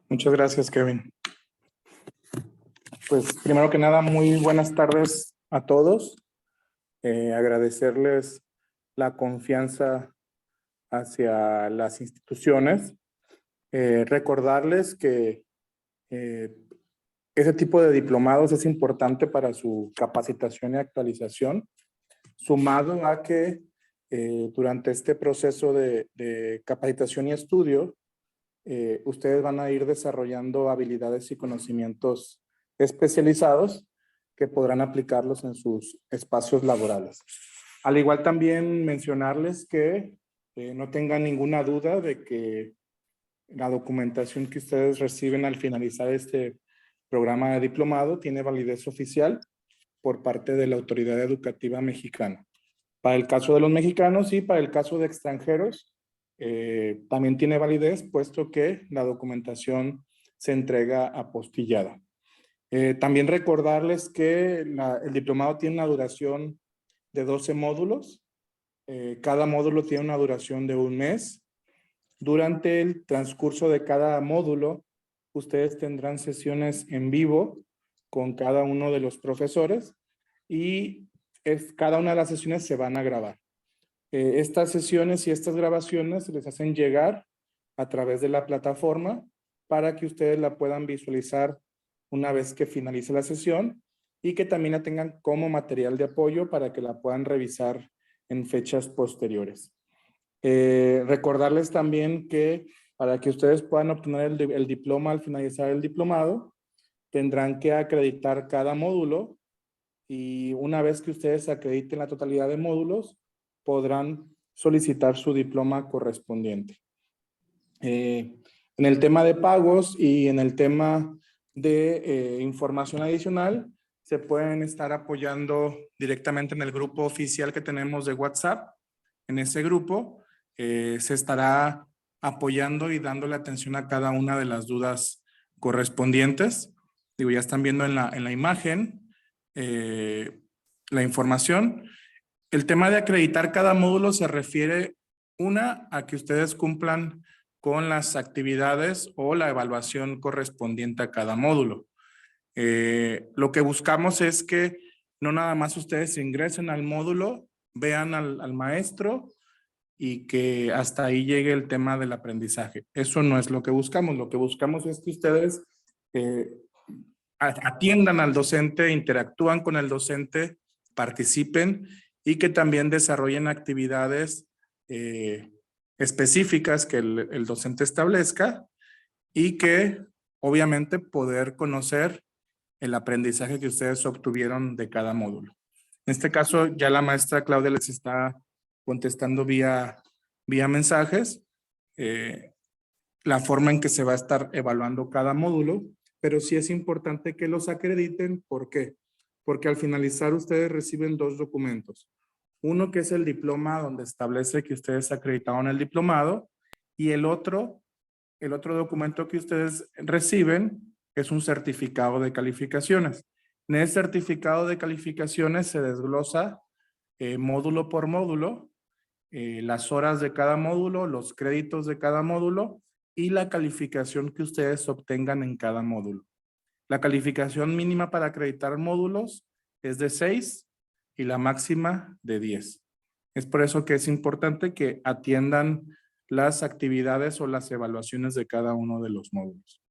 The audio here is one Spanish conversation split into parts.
Muchas gracias, Kevin. Pues primero que nada, muy buenas tardes a todos. Agradecerles la confianza hacia las instituciones. Recordarles que ese tipo de diplomados es importante para su capacitación y actualización, sumado a que durante este proceso de capacitación y estudio, ustedes van a ir desarrollando habilidades y conocimientos especializados que podrán aplicarlos en sus espacios laborales. Al igual también mencionarles que no tengan ninguna duda de que la documentación que ustedes reciben al finalizar este programa de diplomado tiene validez oficial por parte de la Autoridad Educativa Mexicana. Para el caso de los mexicanos y para el caso de extranjeros, también tiene validez, puesto que la documentación se entrega apostillada. También recordarles que el diplomado tiene una duración de 12 módulos. Cada módulo tiene una duración de 1 mes. Durante el transcurso de cada módulo, ustedes tendrán sesiones en vivo con cada uno de los profesores y cada una de las sesiones se van a grabar. Estas sesiones y estas grabaciones se les hacen llegar a través de la plataforma para que ustedes la puedan visualizar una vez que finalice la sesión y que también la tengan como material de apoyo para que la puedan revisar en fechas posteriores. Recordarles también que para que ustedes puedan obtener el diploma al finalizar el diplomado, tendrán que acreditar cada módulo y una vez que ustedes acrediten la totalidad de módulos, podrán solicitar su diploma correspondiente. En el tema de pagos y en el tema de información adicional, se pueden estar apoyando directamente en el grupo oficial que tenemos de WhatsApp. En ese grupo se estará apoyando y dándole atención a cada una de las dudas correspondientes. Digo, ya están viendo en la imagen la información. El tema de acreditar cada módulo se refiere, a que ustedes cumplan con las actividades o la evaluación correspondiente a cada módulo. Lo que buscamos es que no nada más ustedes ingresen al módulo, vean al maestro y que hasta ahí llegue el tema del aprendizaje. Eso no es lo que buscamos. Lo que buscamos es que ustedes atiendan al docente, interactúan con el docente, participen y que también desarrollen actividades específicas que el docente establezca y que obviamente poder conocer el aprendizaje que ustedes obtuvieron de cada módulo. En este caso ya la maestra Claudia les está contestando vía mensajes la forma en que se va a estar evaluando cada módulo, pero sí es importante que los acrediten. ¿Por qué? Porque al finalizar ustedes reciben 2 documentos. Uno que es el diploma donde establece que ustedes acreditaron el diplomado y el otro documento que ustedes reciben es un certificado de calificaciones. En el certificado de calificaciones se desglosa módulo por módulo, las horas de cada módulo, los créditos de cada módulo y la calificación que ustedes obtengan en cada módulo. La calificación mínima para acreditar módulos es de 6 y la máxima de 10. Es por eso que es importante que atiendan las actividades o las evaluaciones de cada uno de los módulos.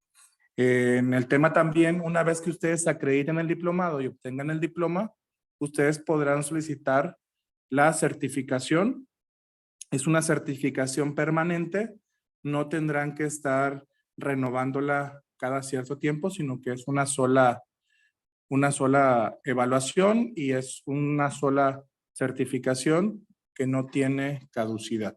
En el tema también, una vez que ustedes acrediten el diplomado y obtengan el diploma, ustedes podrán solicitar la certificación. Es una certificación permanente, no tendrán que estar renovándola cada cierto tiempo, sino que es una sola evaluación y es una sola certificación que no tiene caducidad.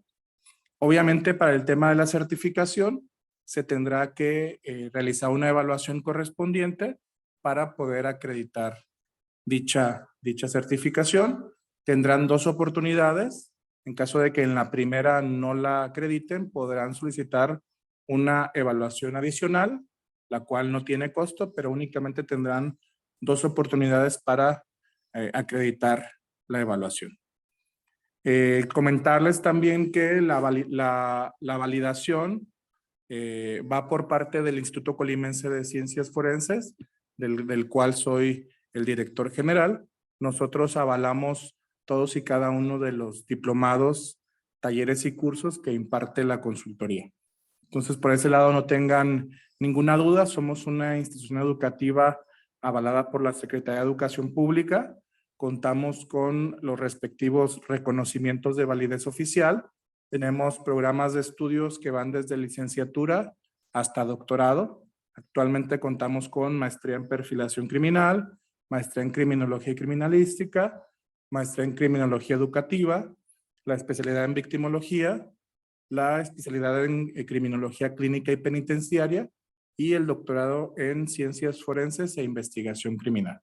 Obviamente, para el tema de la certificación, se tendrá que realizar una evaluación correspondiente para poder acreditar dicha certificación. Tendrán 2 oportunidades. En caso de que en la primera no la acrediten, podrán solicitar una evaluación adicional, la cual no tiene costo, pero únicamente tendrán 2 oportunidades para acreditar la evaluación. Comentarles también que la validación va por parte del Instituto Colimense de Ciencias Forenses, del cual soy el director general. Nosotros avalamos todos y cada uno de los diplomados, talleres y cursos que imparte la consultoría. Entonces, por ese lado no tengan ninguna duda, somos una institución educativa avalada por la Secretaría de Educación Pública, contamos con los respectivos reconocimientos de validez oficial, tenemos programas de estudios que van desde licenciatura hasta doctorado. Actualmente contamos con maestría en perfilación criminal, maestría en criminología y criminalística, maestría en criminología educativa, la especialidad en victimología, la especialidad en criminología clínica y penitenciaria y el doctorado en ciencias forenses e investigación criminal.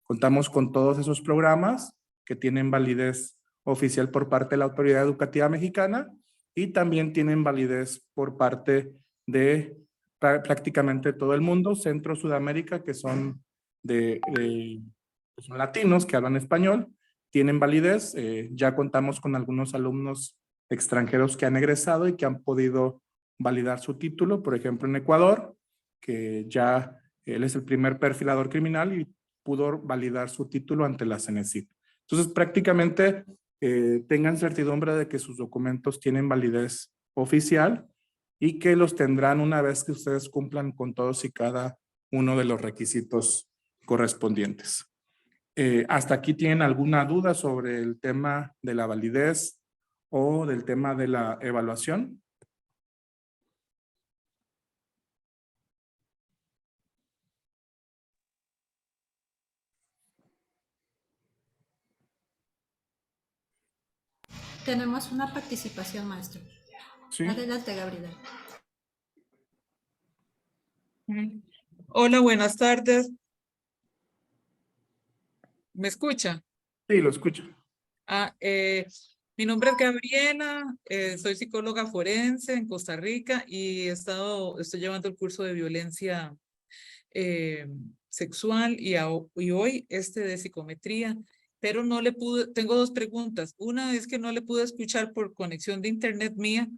Contamos con todos esos programas que tienen validez oficial por parte de la Autoridad Educativa Mexicana y también tienen validez por parte de prácticamente todo el mundo, Centro, Sudamérica, que son son latinos que hablan español, tienen validez. Ya contamos con algunos alumnos extranjeros que han egresado y que han podido validar su título, por ejemplo en Ecuador, que ya él es el primer perfilador criminal y pudo validar su título ante la CENESID. Entonces, prácticamente tengan certidumbre de que sus documentos tienen validez oficial y que los tendrán una vez que ustedes cumplan con todos y cada uno de los requisitos correspondientes. ¿Hasta aquí tienen alguna duda sobre el tema de la validez o del tema de la evaluación? Tenemos una participación, maestro. Sí. Adelante, Gabriela. Hola, buenas tardes. ¿Me escucha? Sí, lo escucho. Mi nombre es Gabriela, soy psicóloga forense en Costa Rica y estoy llevando el curso de violencia sexual y hoy de psicometría, pero no le pude, tengo dos preguntas. Una es que no le pude escuchar por conexión de internet mía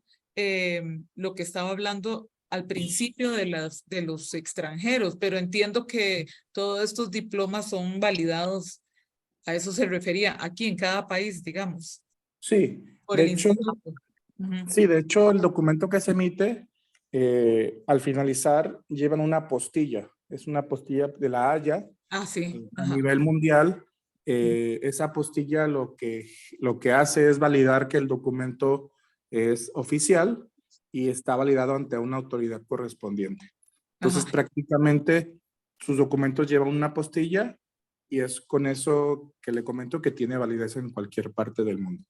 lo que estaba hablando al principio de los extranjeros, pero entiendo que todos estos diplomas son validados. A eso se refería aquí en cada país, digamos, Sí, por de el hecho, instituto. sí, de hecho el documento que se emite al finalizar llevan una apostilla. Es una apostilla de la Haya Sí. a nivel mundial. Esa apostilla lo que hace es validar que el documento es oficial y está validado ante una autoridad correspondiente. Entonces, prácticamente sus documentos llevan una apostilla y es con eso que le comento que tiene validez en cualquier parte del mundo.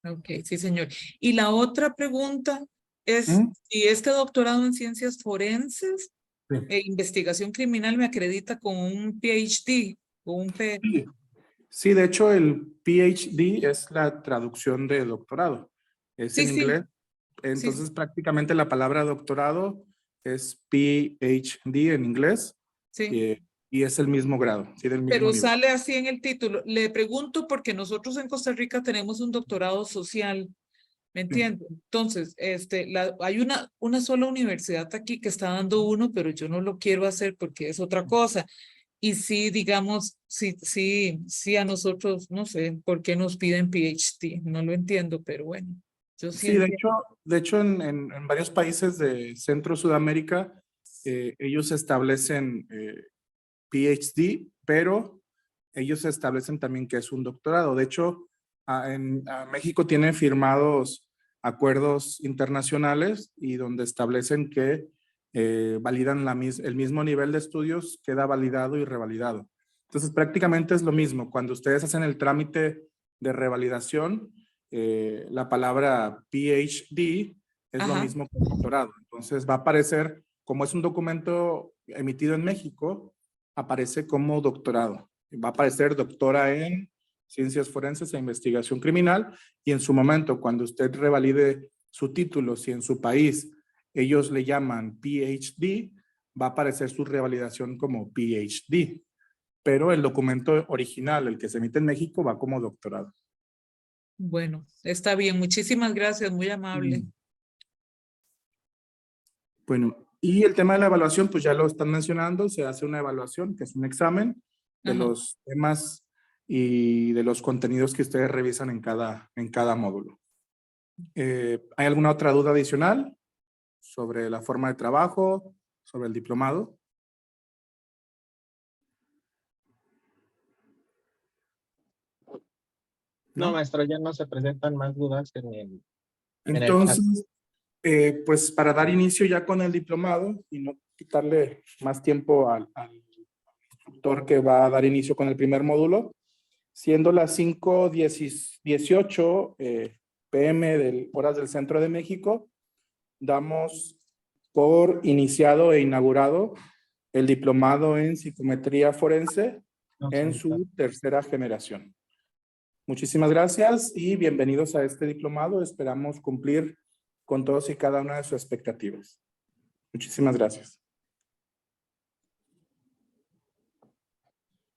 Ok, sí, señor. Y la otra pregunta es, si este doctorado en ciencias forenses e investigación criminal me acredita con un PhD o un P. Sí, de hecho el PhD es la traducción de doctorado. Es en inglés. Entonces prácticamente la palabra doctorado es PhD en inglés. Sí. Y es el mismo grado, sí, del mismo Pero nivel. sale así en el título. Le pregunto porque nosotros en Costa Rica tenemos un doctorado social. ¿Me entiende? Entonces, hay una sola universidad aquí que está dando uno, pero yo no lo quiero hacer porque es otra cosa. Y sí, digamos, sí a nosotros, no sé, ¿por qué nos piden PhD? No lo entiendo, pero bueno, yo sí Sí, entiendo. de hecho en varios países de Centro Sudamérica, ellos establecen PhD, pero ellos establecen también que es un doctorado. De hecho, México tiene firmados acuerdos internacionales y donde establecen que validan el mismo nivel de estudios, queda validado y revalidado. Entonces, prácticamente es lo mismo. Cuando ustedes hacen el trámite de revalidación, la palabra PhD es lo mismo que doctorado. Entonces, va a aparecer, como es un documento emitido en México, aparece como doctorado. Va a aparecer doctora en Ciencias Forenses e Investigación Criminal y en su momento, cuando usted revalide su título, si en su país ellos le llaman PhD, va a aparecer su revalidación como PhD. Pero el documento original, el que se emite en México, va como doctorado. Bueno, está bien. Muchísimas gracias, muy amable. Bueno, y el tema de la evaluación, pues ya lo están mencionando, se hace una evaluación, que es un examen de Ajá. los temas y de los contenidos que ustedes revisan en cada módulo. ¿Hay alguna otra duda adicional sobre la forma de trabajo, sobre el diplomado? No, ¿No? maestro, ya no se presentan más dudas en el chat. Entonces, pues para dar inicio ya con el diplomado y no quitarle más tiempo al instructor que va a dar inicio con el primer módulo, siendo las 5:18 p.m. horas del centro de México, damos por iniciado e inaugurado el diplomado en psicometría forense No, en señorita. su tercera generación. Muchísimas gracias y bienvenidos a este diplomado. Esperamos cumplir con todos y cada una de sus expectativas. Muchísimas gracias.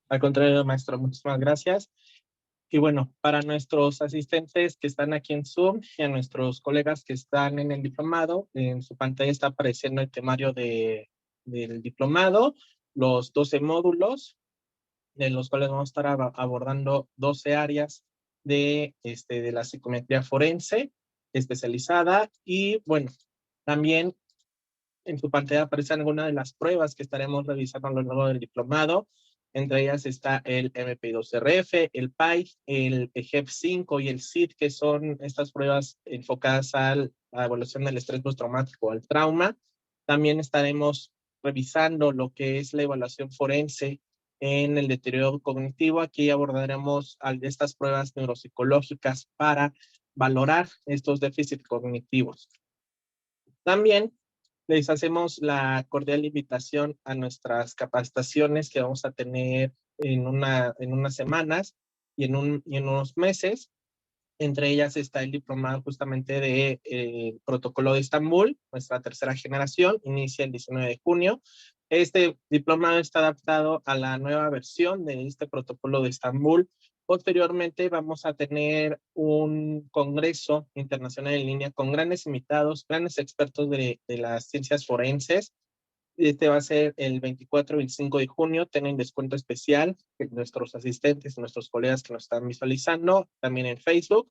Al contrario, maestro, muchísimas gracias. Y bueno, para nuestros asistentes que están aquí en Zoom y a nuestros colegas que están en el diplomado, en su pantalla está apareciendo el temario del diplomado, los 12 módulos, de los cuales vamos a estar abordando 12 áreas de la psicometría forense especializada. Y bueno, también en su pantalla aparecen algunas de las pruebas que estaremos revisando a lo largo del diplomado. Entre ellas está el MP2RF, el PAI, el EGEP-5 y el SID, que son estas pruebas enfocadas a la evaluación del estrés postraumático o al trauma. También estaremos revisando lo que es la evaluación forense en el deterioro cognitivo. Aquí abordaremos estas pruebas neuropsicológicas para valorar estos déficits cognitivos. También les hacemos la cordial invitación a nuestras capacitaciones que vamos a tener en unas semanas y en unos meses. Entre ellas está el diplomado justamente de Protocolo de Estambul, nuestra tercera generación, inicia el 19 de junio. Este diplomado está adaptado a la nueva versión de este Protocolo de Estambul. Posteriormente vamos a tener un congreso internacional en línea con grandes invitados, grandes expertos de las ciencias forenses. Este va a ser el 24 y 25 de junio. Tienen descuento especial nuestros asistentes, nuestros colegas que nos están visualizando, también en Facebook.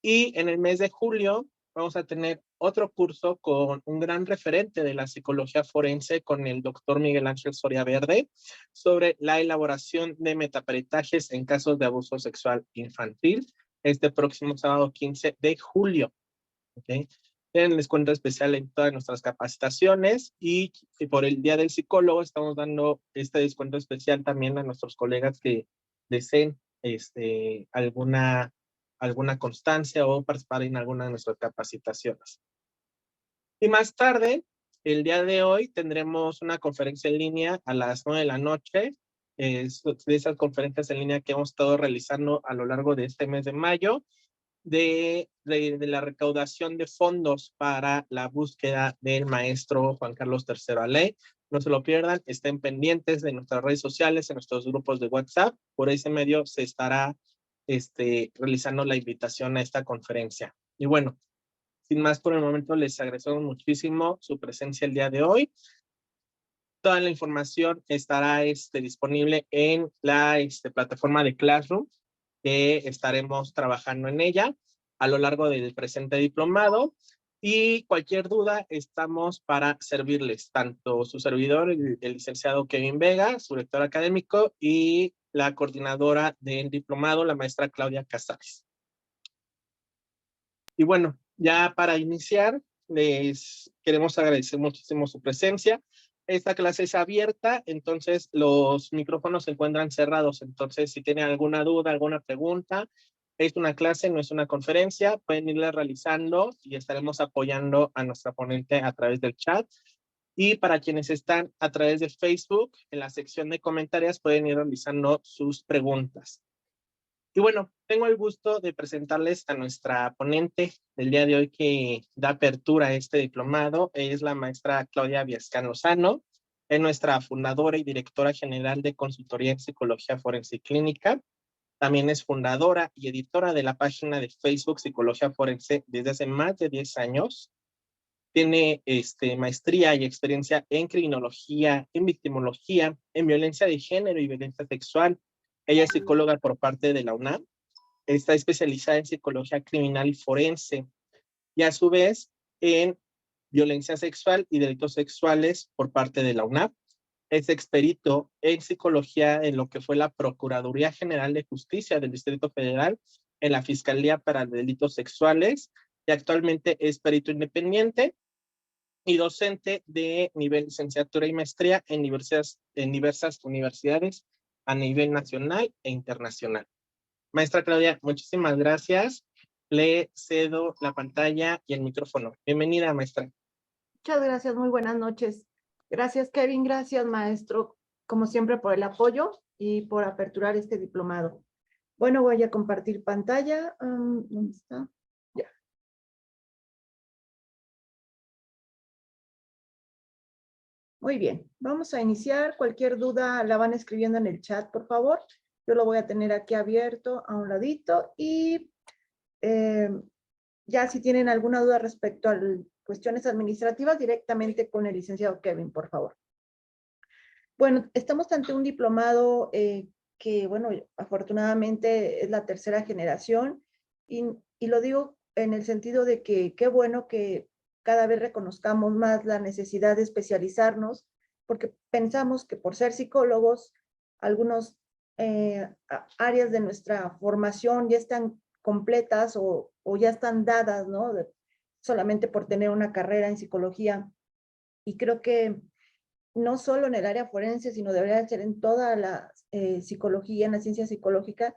Y en el mes de julio vamos a tener otro curso con un gran referente de la psicología forense, con el doctor Miguel Ángel Soria Verde, sobre la elaboración de metaperitajes en casos de abuso sexual infantil, este próximo sábado 15 de julio. ¿Okay? Tienen descuento especial en todas nuestras capacitaciones y por el Día del Psicólogo estamos dando este descuento especial también a nuestros colegas que deseen alguna constancia o participar en alguna de nuestras capacitaciones. Y más tarde, el día de hoy, tendremos una conferencia en línea a las 9 de la noche. De esas conferencias en línea que hemos estado realizando a lo largo de este mes de mayo, de la recaudación de fondos para la búsqueda del maestro Juan Carlos III Aley. No se lo pierdan, estén pendientes de nuestras redes sociales, en nuestros grupos de WhatsApp. Por ese medio se estará realizando la invitación a esta conferencia. Y bueno, sin más por el momento, les agradecemos muchísimo su presencia el día de hoy. Toda la información estará disponible en la plataforma de Classroom, que estaremos trabajando en ella a lo largo del presente diplomado. Y cualquier duda, estamos para servirles, tanto su servidor, el licenciado Kevin Vega, su director académico, y la coordinadora del diplomado, la maestra Claudia Casares. Y bueno, ya para iniciar, les queremos agradecer muchísimo su presencia. Esta clase es abierta, entonces los micrófonos se encuentran cerrados. Entonces, si tienen alguna duda, alguna pregunta, es una clase, no es una conferencia, pueden irla realizando y estaremos apoyando a nuestra ponente a través del chat. Y para quienes están a través de Facebook, en la sección de comentarios pueden ir realizando sus preguntas. Y bueno, tengo el gusto de presentarles a nuestra ponente del día de hoy que da apertura a este diplomado. Es la maestra Claudia Viascán Lozano, es nuestra fundadora y directora general de Consultoría en Psicología Forense y Clínica. También es fundadora y editora de la página de Facebook Psicología Forense desde hace más de 10 años. Tiene maestría y experiencia en criminología, en victimología, en violencia de género y violencia sexual. Ella es psicóloga por parte de la UNAM. Está especializada en psicología criminal y forense. Y a su vez en violencia sexual y delitos sexuales por parte de la UNAM. Es experito en psicología en lo que fue la Procuraduría General de Justicia del Distrito Federal, en la Fiscalía para Delitos Sexuales, y actualmente es perito independiente y docente de nivel licenciatura y maestría en diversas universidades a nivel nacional e internacional. Maestra Claudia, muchísimas gracias. Le cedo la pantalla y el micrófono. Bienvenida, maestra. Muchas gracias, muy buenas noches. Gracias, Kevin, gracias, maestro, como siempre, por el apoyo y por aperturar este diplomado. Bueno, voy a compartir pantalla. ¿Dónde está? Ya. Muy bien, vamos a iniciar. Cualquier duda la van escribiendo en el chat, por favor. Yo lo voy a tener aquí abierto a un ladito y ya si tienen alguna duda respecto a cuestiones administrativas, directamente con el licenciado Kevin, por favor. Bueno, estamos ante un diplomado que, bueno, afortunadamente es la tercera generación y lo digo en el sentido de que qué bueno que cada vez reconozcamos más la necesidad de especializarnos, porque pensamos que por ser psicólogos, algunas áreas de nuestra formación ya están completas o ya están dadas, ¿no? Solamente por tener una carrera en psicología. Y creo que no solo en el área forense, sino debería ser en toda la psicología, en la ciencia psicológica,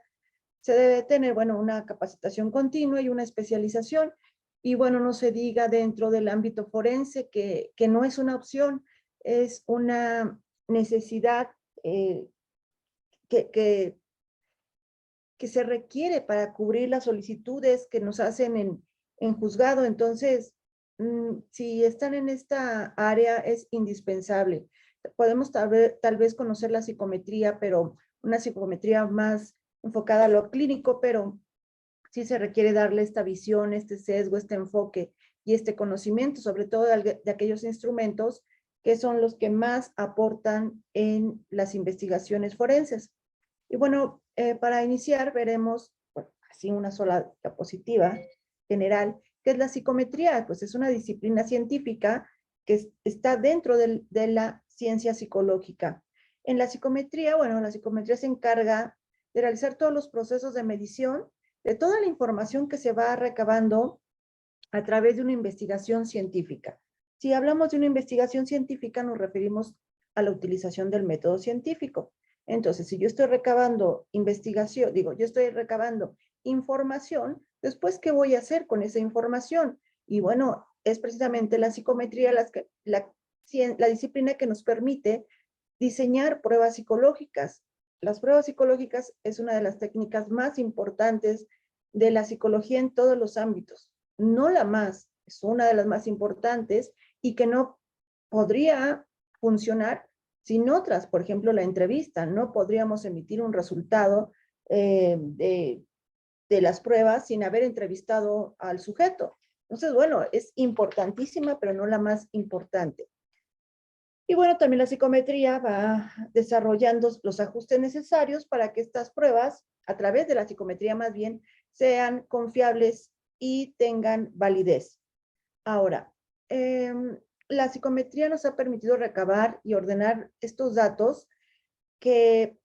se debe tener, bueno, una capacitación continua y una especialización. Y bueno, no se diga dentro del ámbito forense que no es una opción, es una necesidad que se requiere para cubrir las solicitudes que nos hacen en juzgado. Entonces, si están en esta área es indispensable. Podemos tal vez conocer la psicometría, pero una psicometría más enfocada a lo clínico, pero sí se requiere darle esta visión, este sesgo, este enfoque y este conocimiento, sobre todo de aquellos instrumentos que son los que más aportan en las investigaciones forenses. Y bueno, para iniciar veremos, bueno, así una sola diapositiva general, ¿qué es la psicometría? Pues es una disciplina científica que está dentro de la ciencia psicológica. En la psicometría, bueno, la psicometría se encarga de realizar todos los procesos de medición de toda la información que se va recabando a través de una investigación científica. Si hablamos de una investigación científica, nos referimos a la utilización del método científico. Entonces, si yo estoy recabando investigación, yo estoy recabando información, después, ¿qué voy a hacer con esa información? Y bueno, es precisamente la psicometría la disciplina que nos permite diseñar pruebas psicológicas. Las pruebas psicológicas es una de las técnicas más importantes de la psicología en todos los ámbitos. No la más, es una de las más importantes y que no podría funcionar sin otras. Por ejemplo, la entrevista. No podríamos emitir un resultado de las pruebas sin haber entrevistado al sujeto. Entonces, bueno, es importantísima, pero no la más importante. Y bueno, también la psicometría va desarrollando los ajustes necesarios para que estas pruebas, a través de la psicometría más bien, sean confiables y tengan validez. Ahora, la psicometría nos ha permitido recabar y ordenar estos datos que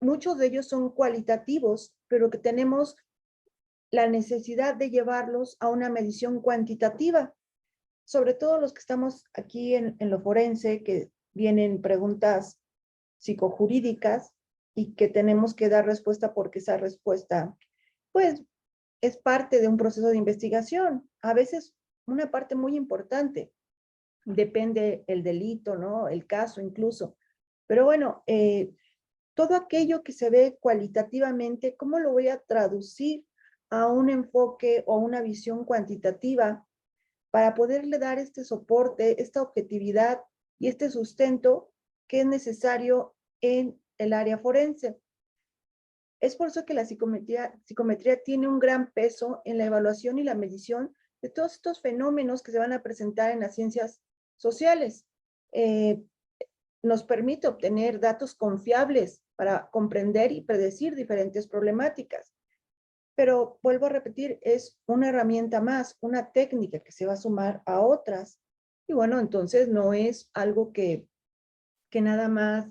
muchos de ellos son cualitativos, pero que tenemos la necesidad de llevarlos a una medición cuantitativa. Sobre todo los que estamos aquí en lo forense, que vienen preguntas psicojurídicas y que tenemos que dar respuesta porque esa respuesta, pues, es parte de un proceso de investigación. A veces una parte muy importante. Depende el delito, ¿no? El caso incluso. Pero bueno, todo aquello que se ve cualitativamente, ¿cómo lo voy a traducir a un enfoque o una visión cuantitativa para poderle dar este soporte, esta objetividad y este sustento que es necesario en el área forense? Es por eso que la psicometría tiene un gran peso en la evaluación y la medición de todos estos fenómenos que se van a presentar en las ciencias sociales. Nos permite obtener datos confiables para comprender y predecir diferentes problemáticas. Pero vuelvo a repetir, es una herramienta más, una técnica que se va a sumar a otras. Y bueno, entonces no es algo que nada más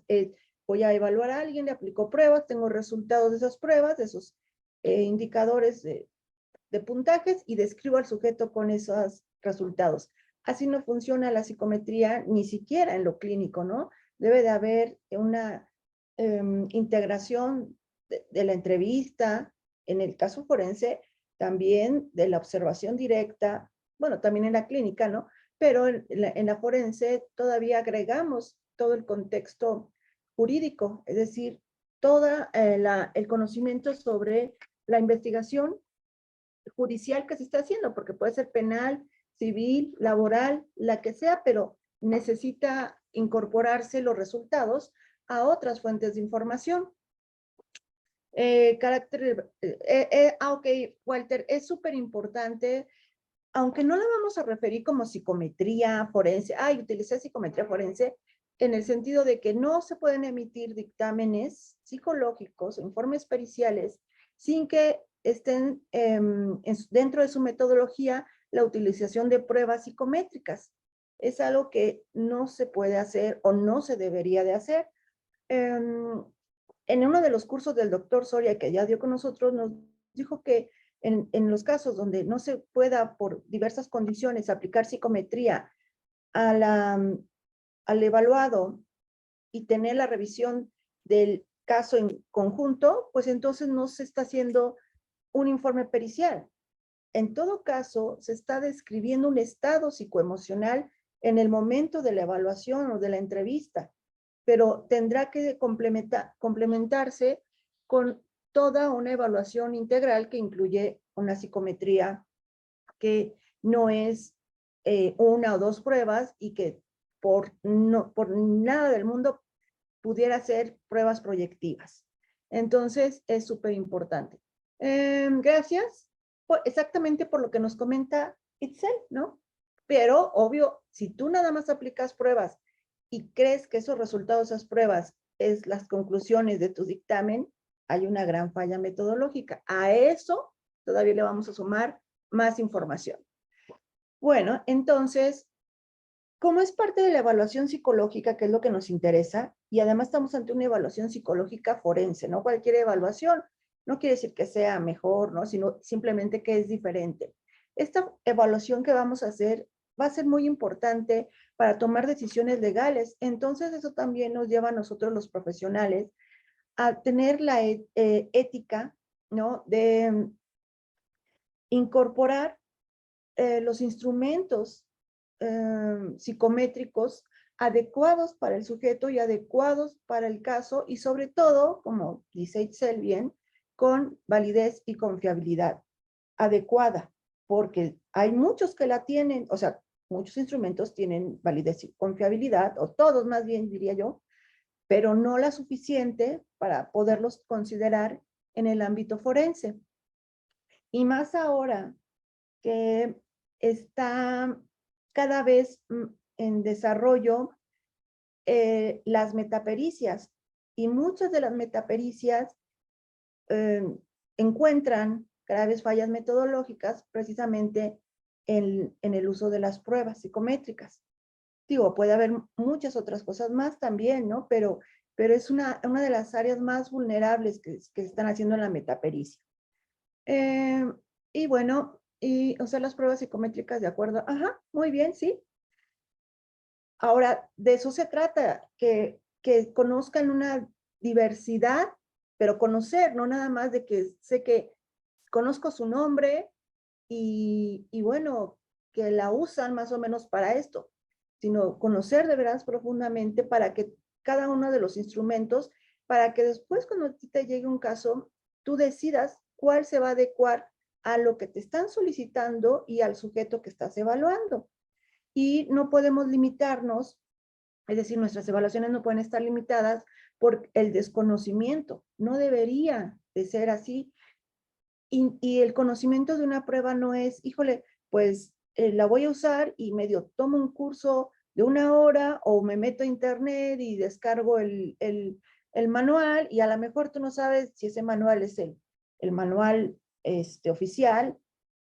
voy a evaluar a alguien, le aplico pruebas, tengo resultados de esas pruebas, de esos indicadores de puntajes y describo al sujeto con esos resultados. Así no funciona la psicometría ni siquiera en lo clínico, ¿no? Debe de haber una integración de la entrevista, en el caso forense, también de la observación directa, bueno, también en la clínica, ¿no? Pero en la forense todavía agregamos todo el contexto jurídico, es decir, todo el conocimiento sobre la investigación judicial que se está haciendo, porque puede ser penal, civil, laboral, la que sea, pero necesita incorporarse los resultados a otras fuentes de información. Ok, Walter, es súper importante, aunque no la vamos a referir como psicometría forense, utilicé psicometría forense, en el sentido de que no se pueden emitir dictámenes psicológicos, informes periciales, sin que estén dentro de su metodología la utilización de pruebas psicométricas. Es algo que no se puede hacer o no se debería de hacer. En uno de los cursos del doctor Soria que ya dio con nosotros, nos dijo que en los casos donde no se pueda por diversas condiciones aplicar psicometría al evaluado y tener la revisión del caso en conjunto, pues entonces no se está haciendo un informe pericial. En todo caso, se está describiendo un estado psicoemocional en el momento de la evaluación o de la entrevista, pero tendrá que complementarse con toda una evaluación integral que incluye una psicometría que no es una o dos pruebas y que por nada del mundo pudiera ser pruebas proyectivas. Entonces, es súper importante. Gracias, exactamente por lo que nos comenta Itzel, ¿no? Pero, obvio, si tú nada más aplicas pruebas y crees que esos resultados, esas pruebas, es las conclusiones de tu dictamen, hay una gran falla metodológica. A eso todavía le vamos a sumar más información. Bueno, entonces, como es parte de la evaluación psicológica, que es lo que nos interesa, y además estamos ante una evaluación psicológica forense, no cualquier evaluación, no quiere decir que sea mejor, ¿no? Sino simplemente que es diferente. Esta evaluación que vamos a hacer va a ser muy importante para tomar decisiones legales. Entonces, eso también nos lleva a nosotros los profesionales a tener la ética, ¿no? De incorporar los instrumentos psicométricos adecuados para el sujeto y adecuados para el caso y sobre todo, como dice Itzel bien, con validez y confiabilidad adecuada, porque hay muchos que la tienen, o sea, muchos instrumentos tienen validez y confiabilidad, o todos más bien diría yo, pero no la suficiente para poderlos considerar en el ámbito forense. Y más ahora que está cada vez en desarrollo las metapericias, y muchas de las metapericias encuentran cada vez fallas metodológicas precisamente en el uso de las pruebas psicométricas. Digo, puede haber muchas otras cosas más también, ¿no? Pero es una de las áreas más vulnerables que se están haciendo en la metapericia. Y bueno, y usar las pruebas psicométricas de acuerdo. Ajá, muy bien, sí. Ahora, de eso se trata, que conozcan una diversidad, pero conocer, no nada más de que sé que conozco su nombre y bueno, que la usan más o menos para esto, sino conocer de veras profundamente para que cada uno de los instrumentos, para que después cuando te llegue un caso, tú decidas cuál se va a adecuar a lo que te están solicitando y al sujeto que estás evaluando. Y no podemos limitarnos, es decir, nuestras evaluaciones no pueden estar limitadas por el desconocimiento. No debería de ser así. Y el conocimiento de una prueba no es, híjole, pues la voy a usar y medio tomo un curso de 1 hora o me meto a internet y descargo el manual y a lo mejor tú no sabes si ese manual es el manual oficial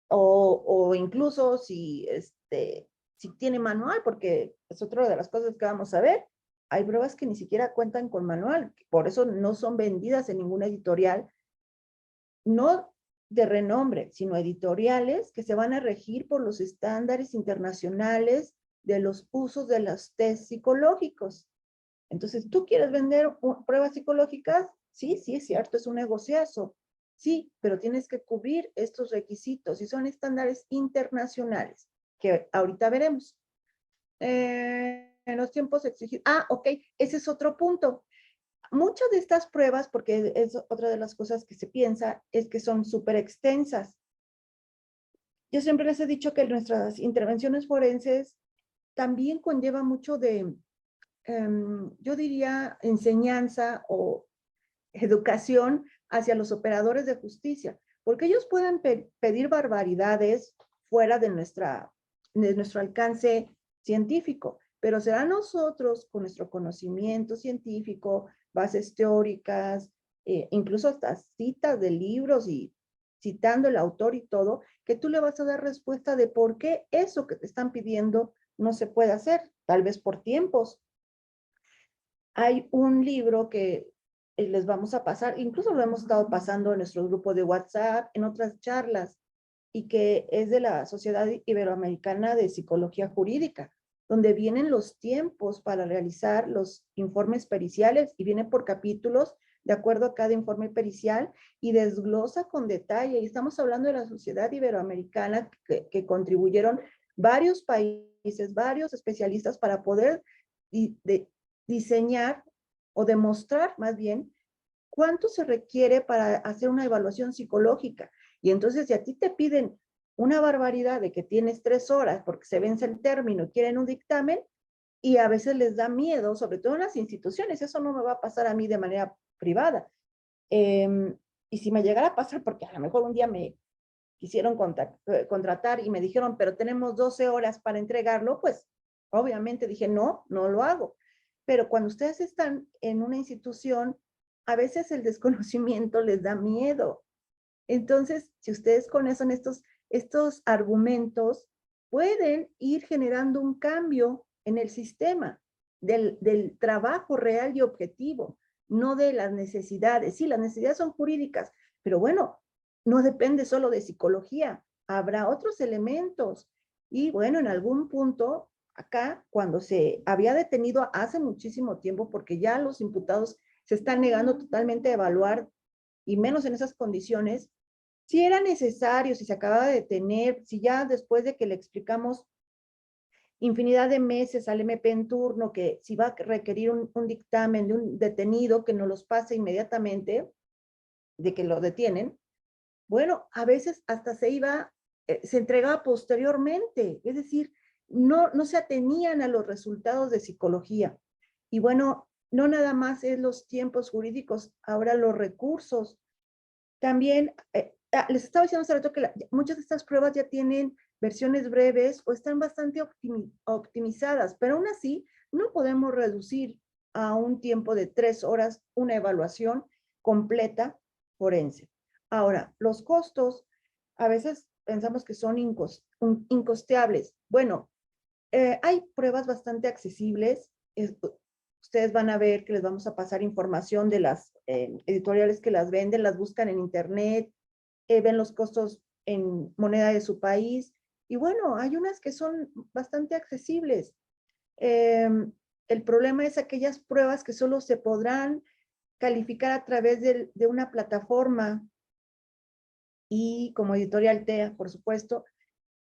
o incluso si tiene manual, porque es otra de las cosas que vamos a ver. Hay pruebas que ni siquiera cuentan con manual, por eso no son vendidas en ninguna editorial, no de renombre, sino editoriales que se van a regir por los estándares internacionales de los usos de los test psicológicos. Entonces, ¿tú quieres vender pruebas psicológicas? Sí, sí, es cierto, es un negociazo. Sí, pero tienes que cubrir estos requisitos y son estándares internacionales que ahorita veremos. En los tiempos exigidos. Ok, ese es otro punto. Muchas de estas pruebas, porque es otra de las cosas que se piensa, es que son súper extensas. Yo siempre les he dicho que nuestras intervenciones forenses también conlleva mucho de, yo diría, enseñanza o educación hacia los operadores de justicia, porque ellos pueden pedir barbaridades fuera de nuestro alcance científico, pero será nosotros con nuestro conocimiento científico, bases teóricas, incluso hasta citas de libros y citando el autor y todo, que tú le vas a dar respuesta de por qué eso que te están pidiendo no se puede hacer, tal vez por tiempos. Hay un libro que les vamos a pasar, incluso lo hemos estado pasando en nuestro grupo de WhatsApp, en otras charlas, y que es de la Sociedad Iberoamericana de Psicología Jurídica, donde vienen los tiempos para realizar los informes periciales y viene por capítulos de acuerdo a cada informe pericial y desglosa con detalle. Y estamos hablando de la Sociedad Iberoamericana que contribuyeron varios países, varios especialistas para poder diseñar o demostrar más bien cuánto se requiere para hacer una evaluación psicológica. Y entonces si a ti te piden una barbaridad de que tienes 3 horas porque se vence el término y quieren un dictamen, y a veces les da miedo, sobre todo en las instituciones, eso no me va a pasar a mí de manera privada. Y si me llegara a pasar, porque a lo mejor un día me quisieron contratar y me dijeron, pero tenemos 12 horas para entregarlo, pues obviamente dije, no, no lo hago. Pero cuando ustedes están en una institución, a veces el desconocimiento les da miedo. Entonces, si ustedes conocen estos argumentos, pueden ir generando un cambio en el sistema del trabajo real y objetivo, no de las necesidades. Sí, las necesidades son jurídicas, pero bueno, no depende solo de psicología, habrá otros elementos. Y bueno, en algún punto, acá, cuando se había detenido hace muchísimo tiempo, porque ya los imputados se están negando totalmente a evaluar, y menos en esas condiciones, si era necesario, si se acababa de detener, si ya después de que le explicamos infinidad de meses al MP en turno que si va a requerir un dictamen de un detenido que nos los pase inmediatamente, de que lo detienen, bueno, a veces hasta se entregaba posteriormente, es decir, no se atenían a los resultados de psicología. Y bueno, no nada más es los tiempos jurídicos, ahora los recursos. También, les estaba diciendo hace rato que muchas de estas pruebas ya tienen versiones breves o están bastante optimizadas, pero aún así no podemos reducir a un tiempo de 3 horas una evaluación completa forense. Ahora, los costos, a veces pensamos que son incosteables. Bueno, hay pruebas bastante accesibles. Ustedes van a ver que les vamos a pasar información de las editoriales que las venden, las buscan en internet, ven los costos en moneda de su país. Y bueno, hay unas que son bastante accesibles. El problema es aquellas pruebas que solo se podrán calificar a través de una plataforma y como editorial TEA, por supuesto,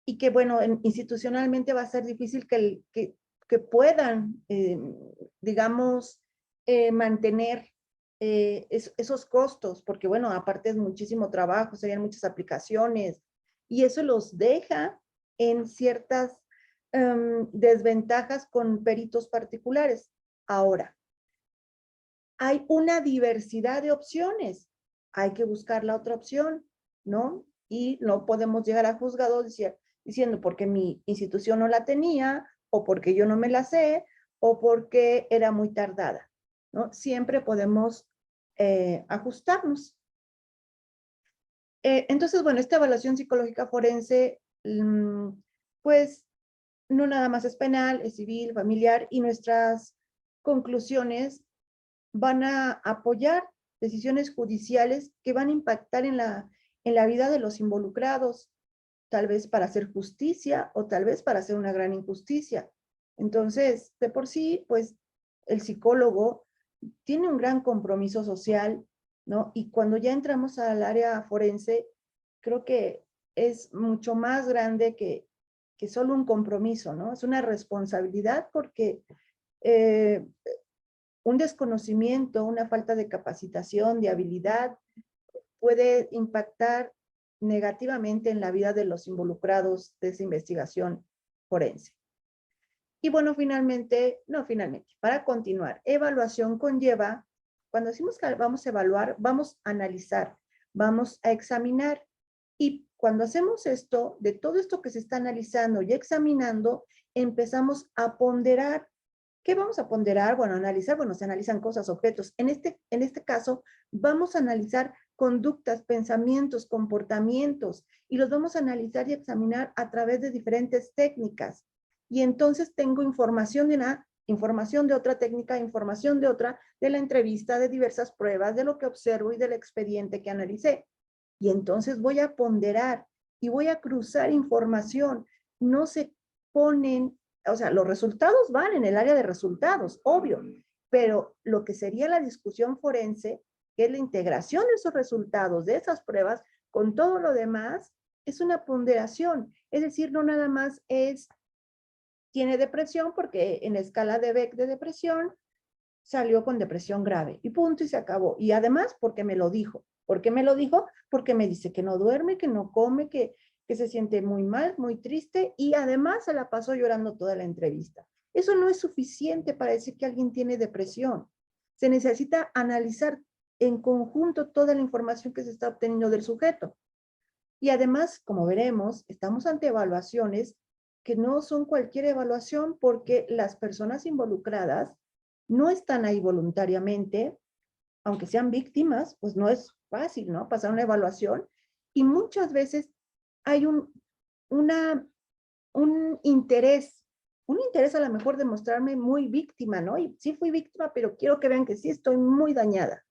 y que bueno, institucionalmente va a ser difícil que puedan, digamos, mantener esos costos, porque bueno, aparte es muchísimo trabajo, serían muchas aplicaciones, y eso los deja en ciertas desventajas con peritos particulares. Ahora, hay una diversidad de opciones, hay que buscar la otra opción, ¿no? Y no podemos llegar a juzgado y decir, diciendo porque mi institución no la tenía, o porque yo no me la sé, o porque era muy tardada, ¿no? Siempre podemos ajustarnos. Entonces, bueno, esta evaluación psicológica forense, pues, no nada más es penal, es civil, familiar, y nuestras conclusiones van a apoyar decisiones judiciales que van a impactar en la vida de los involucrados, tal vez para hacer justicia o tal vez para hacer una gran injusticia. Entonces, de por sí, pues, el psicólogo tiene un gran compromiso social, ¿no? Y cuando ya entramos al área forense, creo que es mucho más grande que solo un compromiso, ¿no? Es una responsabilidad porque un desconocimiento, una falta de capacitación, de habilidad, puede impactar negativamente en la vida de los involucrados de esa investigación forense. Y bueno, para continuar, evaluación conlleva, cuando decimos que vamos a evaluar, vamos a analizar, vamos a examinar. Y cuando hacemos esto, de todo esto que se está analizando y examinando, empezamos a ponderar. ¿Qué vamos a ponderar? Bueno, analizar, bueno, se analizan cosas, objetos. En este caso, vamos a analizar conductas, pensamientos, comportamientos, y los vamos a analizar y examinar a través de diferentes técnicas. Y entonces tengo información de una, información de otra técnica, información de otra, de la entrevista, de diversas pruebas, de lo que observo y del expediente que analicé. Y entonces voy a ponderar y voy a cruzar información. No se ponen, o sea, los resultados van en el área de resultados, obvio, pero lo que sería la discusión forense, que es la integración de esos resultados, de esas pruebas, con todo lo demás, es una ponderación. Es decir, no nada más es, tiene depresión, porque en la escala de Beck de depresión, salió con depresión grave, y punto, y se acabó. Y además, porque me lo dijo. ¿Por qué me lo dijo? Porque me dice que no duerme, que no come, que se siente muy mal, muy triste, y además se la pasó llorando toda la entrevista. Eso no es suficiente para decir que alguien tiene depresión. Se necesita analizar en conjunto toda la información que se está obteniendo del sujeto. Y además, como veremos, estamos ante evaluaciones que no son cualquier evaluación, porque las personas involucradas no están ahí voluntariamente, aunque sean víctimas, pues no es fácil, ¿no? Pasar una evaluación, y muchas veces hay un interés a lo mejor de mostrarme muy víctima, ¿no? Y sí fui víctima, pero quiero que vean que sí estoy muy dañada.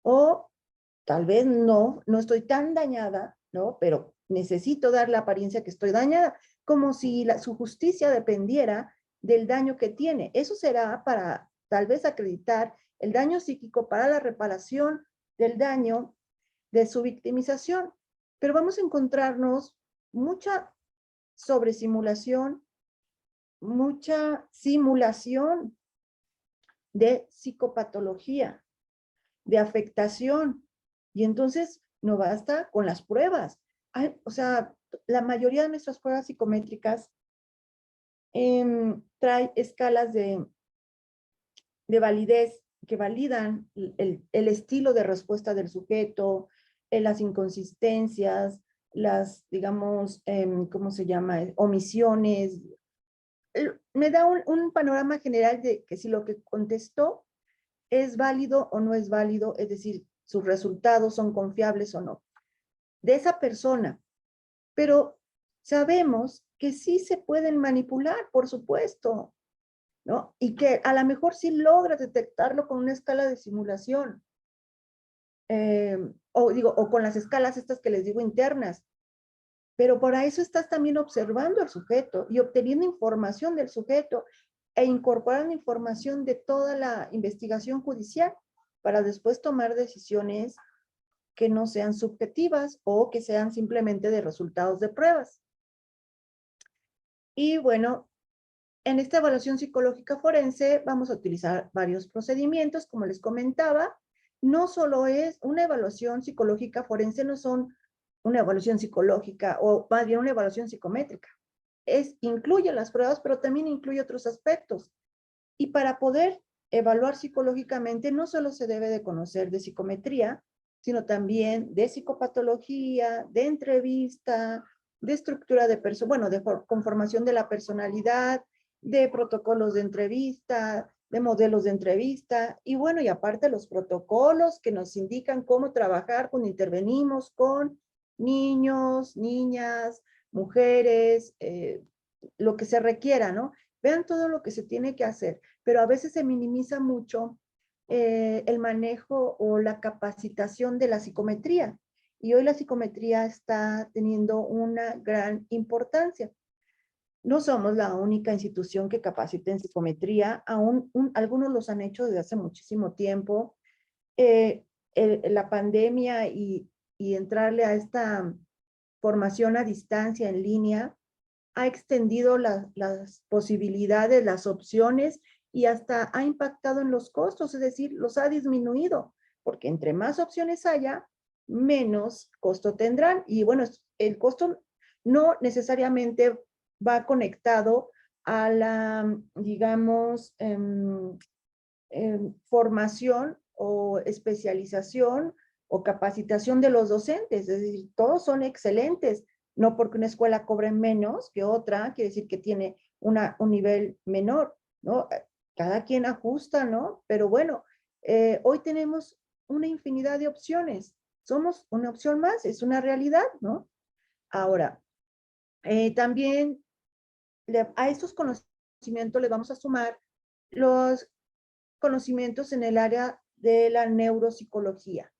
O tal vez no estoy tan dañada, ¿no? Pero necesito dar la apariencia que estoy dañada, como si su justicia dependiera del daño que tiene. Eso será para tal vez acreditar el daño psíquico para la reparación del daño de su victimización. Pero vamos a encontrarnos mucha sobresimulación, mucha simulación de psicopatología, de afectación. Y entonces no basta con las pruebas. O sea, la mayoría de nuestras pruebas psicométricas trae escalas de validez que validan el estilo de respuesta del sujeto, las inconsistencias, las, digamos, ¿cómo se llama? Omisiones. Me da un panorama general de que si lo que contestó es válido o no es válido, es decir, sus resultados son confiables o no, de esa persona. Pero sabemos que sí se pueden manipular, por supuesto, ¿no? Y que a lo mejor sí logra detectarlo con una escala de simulación. O con las escalas estas que les digo internas. Pero para eso estás también observando al sujeto y obteniendo información del sujeto e incorporando información de toda la investigación judicial para después tomar decisiones que no sean subjetivas o que sean simplemente de resultados de pruebas. Y bueno, en esta evaluación psicológica forense vamos a utilizar varios procedimientos, como les comentaba. No solo es una evaluación psicológica forense, no son una evaluación psicológica o más bien una evaluación psicométrica. Incluye las pruebas, pero también incluye otros aspectos. Y para poder evaluar psicológicamente no solo se debe de conocer de psicometría, sino también de psicopatología, de entrevista, de estructura de bueno, de conformación de la personalidad, de protocolos de entrevista, de modelos de entrevista, y bueno, y aparte los protocolos que nos indican cómo trabajar cuando intervenimos con niños, niñas, mujeres, lo que se requiera, ¿no? Vean todo lo que se tiene que hacer, pero a veces se minimiza mucho el manejo o la capacitación de la psicometría. Y hoy la psicometría está teniendo una gran importancia. No somos la única institución que capacita en psicometría, aún algunos los han hecho desde hace muchísimo tiempo. La pandemia y entrarle a esta formación a distancia en línea ha extendido las posibilidades, las opciones y hasta ha impactado en los costos, es decir, los ha disminuido, porque entre más opciones haya, menos costo tendrán. Y bueno, el costo no necesariamente va conectado a la, digamos, formación o especialización o capacitación de los docentes, es decir, todos son excelentes, no porque una escuela cobre menos que otra, quiere decir que tiene un nivel menor, ¿no? Cada quien ajusta, ¿no? Pero bueno, hoy tenemos una infinidad de opciones, somos una opción más, es una realidad, ¿no? Ahora, también a estos conocimientos le vamos a sumar los conocimientos en el área de la neuropsicología,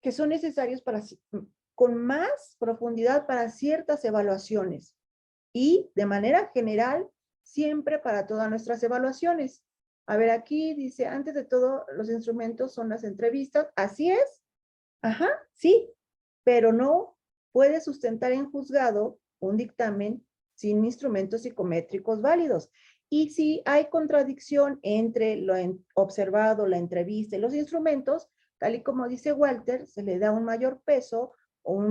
que son necesarios con más profundidad para ciertas evaluaciones y de manera general siempre para todas nuestras evaluaciones. A ver, aquí dice, antes de todo, los instrumentos son las entrevistas. Así es. Ajá, sí, pero no puede sustentar en juzgado un dictamen sin instrumentos psicométricos válidos. Y si hay contradicción entre lo observado, la entrevista y los instrumentos, tal y como dice Walter, se le da un mayor peso, o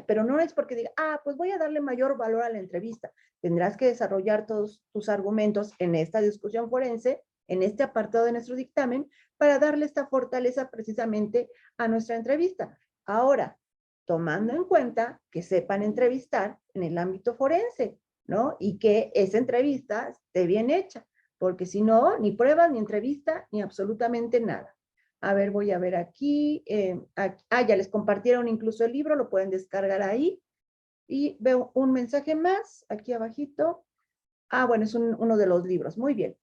pero no es porque diga, pues voy a darle mayor valor a la entrevista. Tendrás que desarrollar todos tus argumentos en esta discusión forense, en este apartado de nuestro dictamen, para darle esta fortaleza precisamente a nuestra entrevista. Ahora, tomando en cuenta que sepan entrevistar en el ámbito forense, ¿no? Y que esa entrevista esté bien hecha, porque si no, ni pruebas, ni entrevista, ni absolutamente nada. A ver, voy a ver aquí. Ya les compartieron incluso el libro, lo pueden descargar ahí. Y veo un mensaje más, aquí abajito. Bueno, es uno de los libros, muy bien.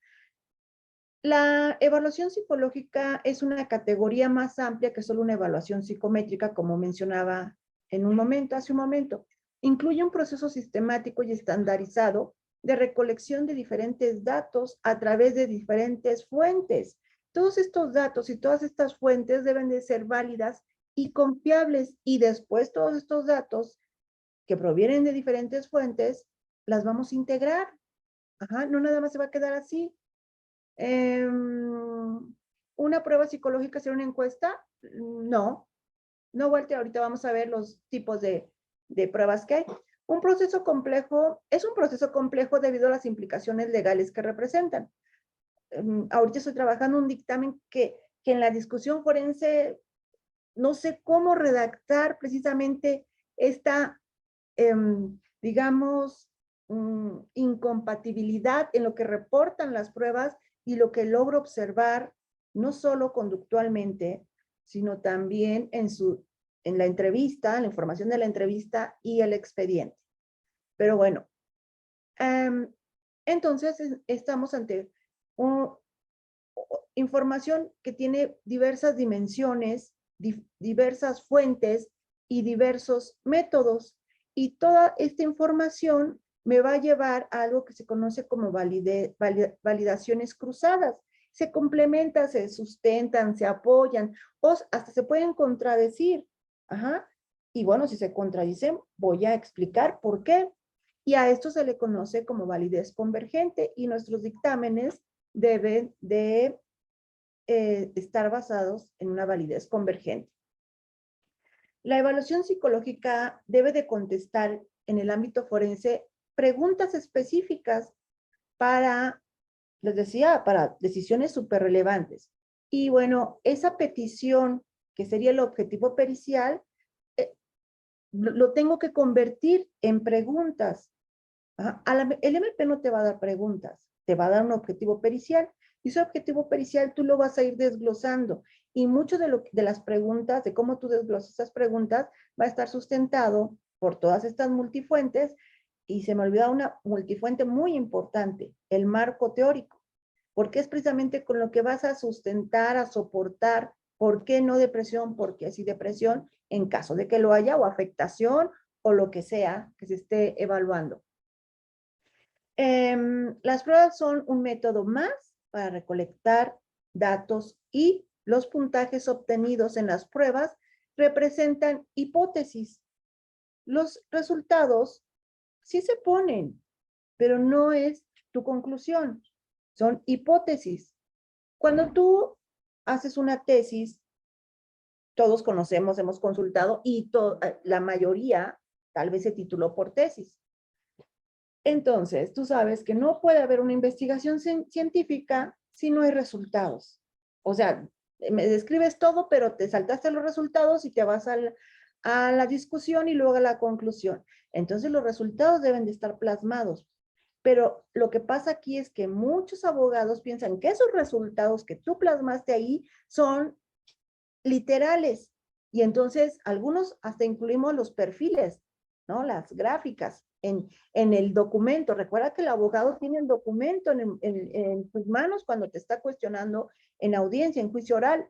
La evaluación psicológica es una categoría más amplia que solo una evaluación psicométrica, como mencionaba hace un momento. Incluye un proceso sistemático y estandarizado de recolección de diferentes datos a través de diferentes fuentes. Todos estos datos y todas estas fuentes deben de ser válidas y confiables, y después todos estos datos que provienen de diferentes fuentes las vamos a integrar. No nada más se va a quedar así. ¿Una prueba psicológica será una encuesta? No, Walter, ahorita vamos a ver los tipos de pruebas que hay. Un proceso complejo es un proceso complejo debido a las implicaciones legales que representan. Ahorita estoy trabajando un dictamen que en la discusión forense no sé cómo redactar precisamente esta, digamos, incompatibilidad en lo que reportan las pruebas y lo que logro observar, no solo conductualmente, sino también en la entrevista, la información de la entrevista y el expediente. Pero bueno, entonces estamos ante información que tiene diversas dimensiones, diversas fuentes y diversos métodos. Y toda esta información me va a llevar a algo que se conoce como validaciones cruzadas. Se complementan, se sustentan, se apoyan, o hasta se pueden contradecir. Y bueno, si se contradicen, voy a explicar por qué. Y a esto se le conoce como validez convergente, y nuestros dictámenes deben de estar basados en una validez convergente. La evaluación psicológica debe de contestar en el ámbito forense preguntas específicas para, les decía, para decisiones súper relevantes. Y bueno, esa petición, que sería el objetivo pericial, lo tengo que convertir en preguntas. Ajá. El MP no te va a dar preguntas, te va a dar un objetivo pericial, y ese objetivo pericial tú lo vas a ir desglosando, y mucho de las preguntas, de cómo tú desglosas esas preguntas, va a estar sustentado por todas estas multifuentes, y se me olvidó una multifuente muy importante, el marco teórico, porque es precisamente con lo que vas a sustentar, a soportar, por qué no depresión, por qué sí depresión, en caso de que lo haya, o afectación, o lo que sea que se esté evaluando. Las pruebas son un método más para recolectar datos, y los puntajes obtenidos en las pruebas representan hipótesis. Los resultados sí se ponen, pero no es tu conclusión, son hipótesis. Cuando tú haces una tesis, todos conocemos, hemos consultado, y la mayoría tal vez se tituló por tesis. Entonces, tú sabes que no puede haber una investigación científica si no hay resultados. O sea, me describes todo, pero te saltaste los resultados y te vas a la discusión y luego a la conclusión. Entonces, los resultados deben de estar plasmados. Pero lo que pasa aquí es que muchos abogados piensan que esos resultados que tú plasmaste ahí son literales. Y entonces, algunos hasta incluimos los perfiles, ¿no? Las gráficas en el documento. Recuerda que el abogado tiene el documento en sus manos cuando te está cuestionando en audiencia, en juicio oral,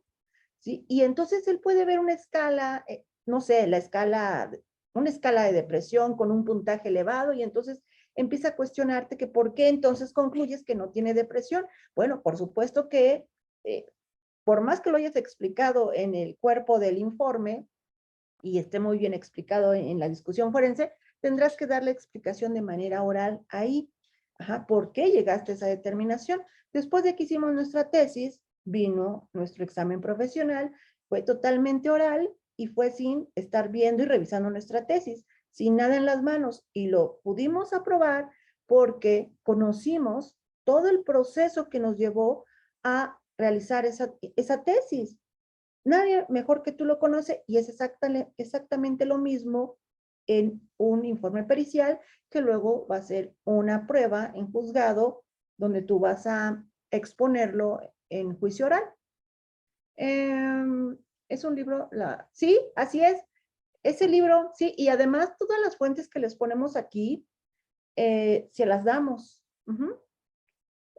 ¿sí? Y entonces él puede ver una escala, no sé, una escala de depresión con un puntaje elevado, y entonces empieza a cuestionarte que por qué entonces concluyes que no tiene depresión. Bueno, por supuesto que por más que lo hayas explicado en el cuerpo del informe y esté muy bien explicado en la discusión forense, tendrás que darle explicación de manera oral ahí. Ajá, ¿por qué llegaste a esa determinación? Después de que hicimos nuestra tesis, vino nuestro examen profesional, fue totalmente oral y fue sin estar viendo y revisando nuestra tesis, sin nada en las manos, y lo pudimos aprobar porque conocimos todo el proceso que nos llevó a realizar esa tesis. Nadie mejor que tú lo conoce, y es exactamente lo mismo en un informe pericial, que luego va a ser una prueba en juzgado donde tú vas a exponerlo en juicio oral. Es un libro, sí, así es, ese libro, sí, y además todas las fuentes que les ponemos aquí, se las damos.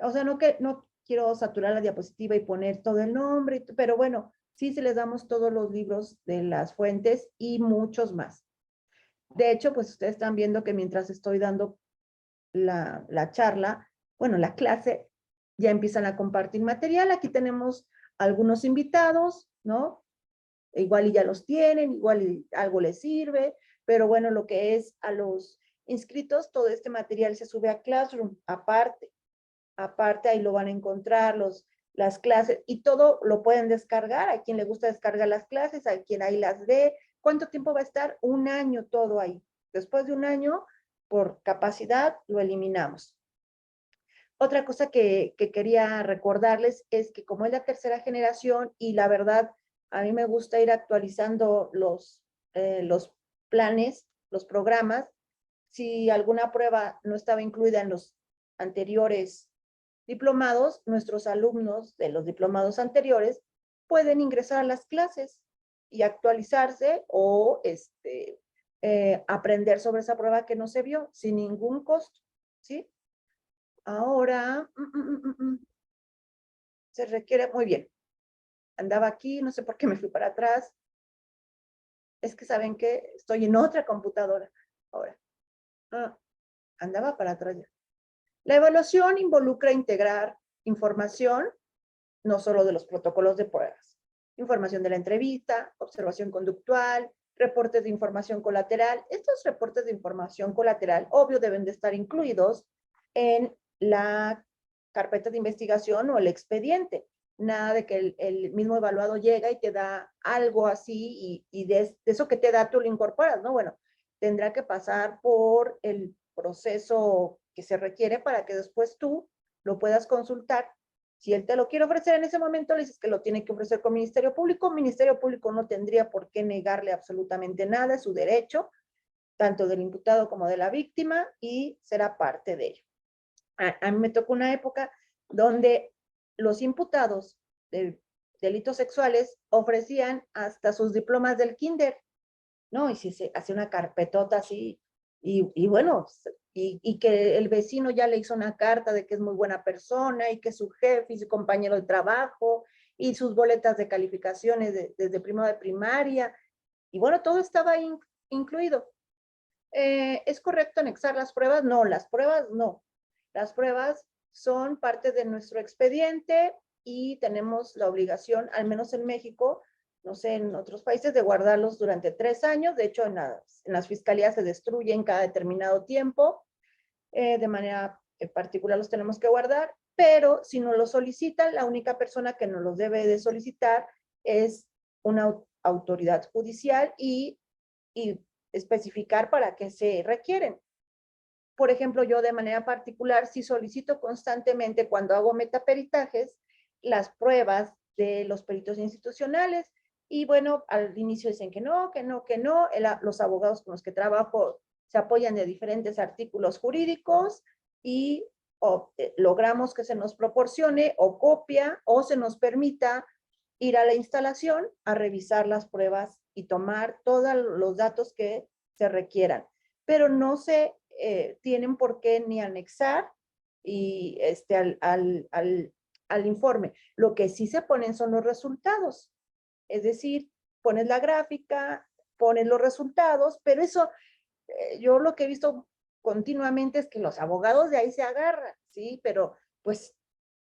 O sea, no quiero saturar la diapositiva y poner todo el nombre, pero bueno, sí se les damos todos los libros de las fuentes y muchos más. De hecho, pues ustedes están viendo que mientras estoy dando la charla, bueno, la clase, ya empiezan a compartir material. Aquí tenemos algunos invitados, ¿no? Igual y ya los tienen, igual y algo les sirve, pero bueno, lo que es a los inscritos, todo este material se sube a Classroom, aparte. Aparte, ahí lo van a encontrar las clases, y todo lo pueden descargar. A quien le gusta descargar las clases, a quien ahí las ve. ¿Cuánto tiempo va a estar? Un año todo ahí. Después de un año, por capacidad, lo eliminamos. Otra cosa que quería recordarles es que como es la tercera generación, y la verdad, a mí me gusta ir actualizando los planes, los programas. Si alguna prueba no estaba incluida en los anteriores diplomados, nuestros alumnos de los diplomados anteriores pueden ingresar a las clases y actualizarse, o aprender sobre esa prueba que no se vio sin ningún costo, ¿sí? Ahora, se requiere, muy bien. Andaba aquí, no sé por qué me fui para atrás. Es que saben que estoy en otra computadora ahora. Andaba para atrás ya. La evaluación involucra integrar información, no solo de los protocolos de pruebas, información de la entrevista, observación conductual, reportes de información colateral. Estos reportes de información colateral, obvio, deben de estar incluidos en la carpeta de investigación o el expediente. Nada de que el mismo evaluado llega y te da algo así, y de eso que te da tú lo incorporas, ¿no? Bueno, tendrá que pasar por el proceso que se requiere para que después tú lo puedas consultar Si él te lo quiere ofrecer en ese momento, le dices que lo tiene que ofrecer con Ministerio Público. Ministerio Público no tendría por qué negarle absolutamente nada, es su derecho, tanto del imputado como de la víctima, y será parte de ello. A mí me tocó una época donde los imputados de delitos sexuales ofrecían hasta sus diplomas del kinder, ¿no? Y si se hace una carpetota así, y bueno, y que el vecino ya le hizo una carta de que es muy buena persona, y que su jefe y su compañero de trabajo, y sus boletas de calificaciones desde primero de primaria, y bueno, todo estaba incluido. ¿Es correcto anexar las pruebas? No, las pruebas no. Las pruebas son parte de nuestro expediente y tenemos la obligación, al menos en México, no sé, en otros países, de guardarlos durante 3 años. De hecho, en las fiscalías se destruyen cada determinado tiempo. De manera particular los tenemos que guardar, pero si nos lo solicitan, la única persona que nos los debe de solicitar es una autoridad judicial y especificar para qué se requieren. Por ejemplo, yo de manera particular sí solicito constantemente, cuando hago metaperitajes, las pruebas de los peritos institucionales, y bueno, al inicio dicen que no, que no, que no. Los abogados con los que trabajo se apoyan de diferentes artículos jurídicos y logramos que se nos proporcione o copia o se nos permita ir a la instalación a revisar las pruebas y tomar todos los datos que se requieran. Pero no se tienen por qué ni anexar y al informe. Lo que sí se ponen son los resultados. Es decir, pones la gráfica, pones los resultados, pero eso, yo lo que he visto continuamente es que los abogados de ahí se agarran, ¿sí? Pero pues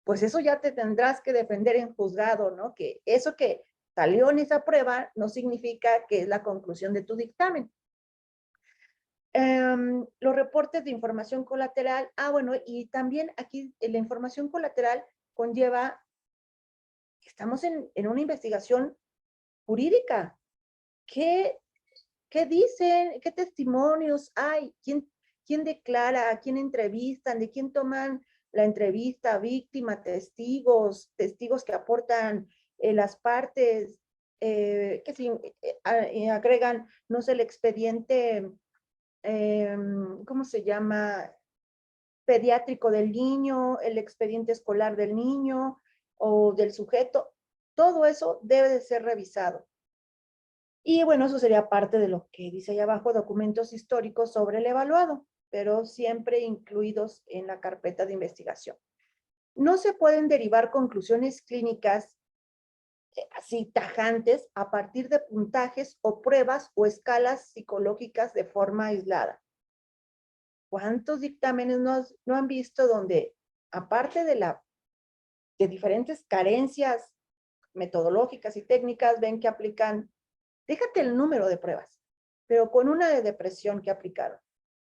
eso ya te tendrás que defender en juzgado, ¿no? Que eso que salió en esa prueba no significa que es la conclusión de tu dictamen. Los reportes de información colateral. Bueno, y también aquí la información colateral conlleva, estamos en una investigación jurídica. ¿Qué dicen? ¿Qué testimonios hay? ¿Quién declara? ¿A quién entrevistan? ¿De quién toman la entrevista? Víctima, testigos que aportan las partes, que si agregan, no sé, el expediente, ¿cómo se llama? Pediátrico del niño, el expediente escolar del niño o del sujeto. Todo eso debe de ser revisado. Y bueno, eso sería parte de lo que dice ahí abajo, documentos históricos sobre el evaluado, pero siempre incluidos en la carpeta de investigación. No se pueden derivar conclusiones clínicas así tajantes a partir de puntajes o pruebas o escalas psicológicas de forma aislada. ¿Cuántos dictámenes no han visto donde, aparte de diferentes carencias metodológicas y técnicas, ven que aplican, déjate el número de pruebas, pero con una de depresión que aplicaron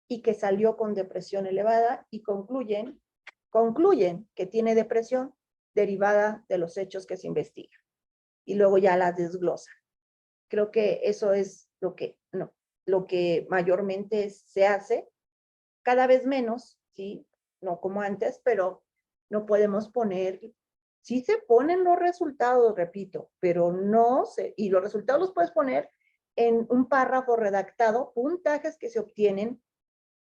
y que salió con depresión elevada, y concluyen que tiene depresión derivada de los hechos que se investigan, y luego ya las desglosan? Creo que eso es lo que mayormente se hace, cada vez menos, ¿sí? No como antes, pero no podemos poner, sí se ponen los resultados, repito, pero no se, y los resultados los puedes poner en un párrafo redactado, puntajes que se obtienen,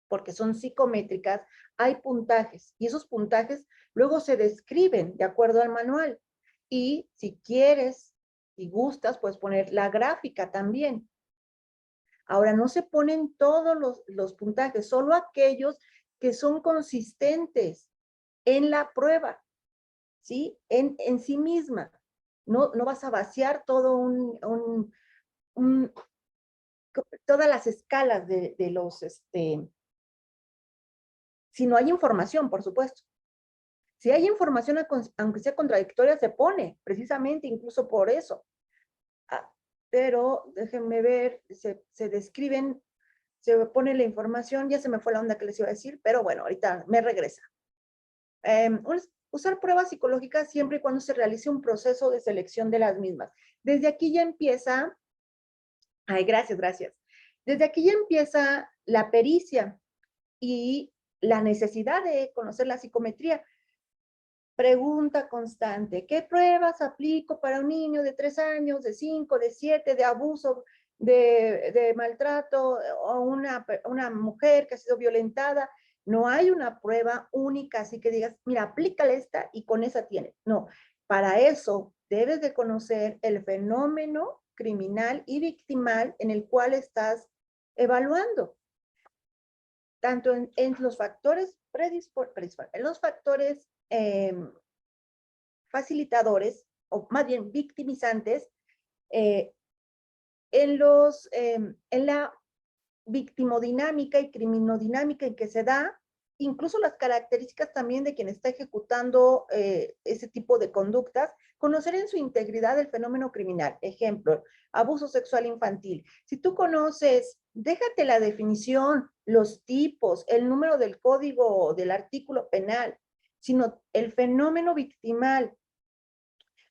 porque son psicométricas, hay puntajes, y esos puntajes luego se describen de acuerdo al manual, y si quieres, si gustas, puedes poner la gráfica también. Ahora, no se ponen todos los puntajes, solo aquellos que son consistentes en la prueba, ¿sí? En sí misma. No vas a vaciar todo todas las escalas de los, si no hay información, por supuesto. Si hay información, aunque sea contradictoria, se pone, precisamente, incluso por eso. Pero déjenme ver, se describen, se pone la información, ya se me fue la onda que les iba a decir, pero bueno, ahorita me regresa. Usar pruebas psicológicas siempre y cuando se realice un proceso de selección de las mismas. Desde aquí ya empieza, gracias. Desde aquí ya empieza la pericia y la necesidad de conocer la psicometría. pregunta constante, ¿qué pruebas aplico para un niño de 3 años, de 5, de 7, de abuso, de maltrato, o una mujer que ha sido violentada? No hay una prueba única, así que digas, mira, aplícale esta y con esa tienes. No, para eso debes de conocer el fenómeno criminal y victimal en el cual estás evaluando. Tanto en los factores en los factores facilitadores, o más bien victimizantes, en la victimodinámica y criminodinámica en que se da, incluso las características también de quien está ejecutando ese tipo de conductas, conocer en su integridad el fenómeno criminal. Ejemplo, abuso sexual infantil. Si tú conoces, déjate la definición, los tipos, el número del código del artículo penal, sino el fenómeno victimal,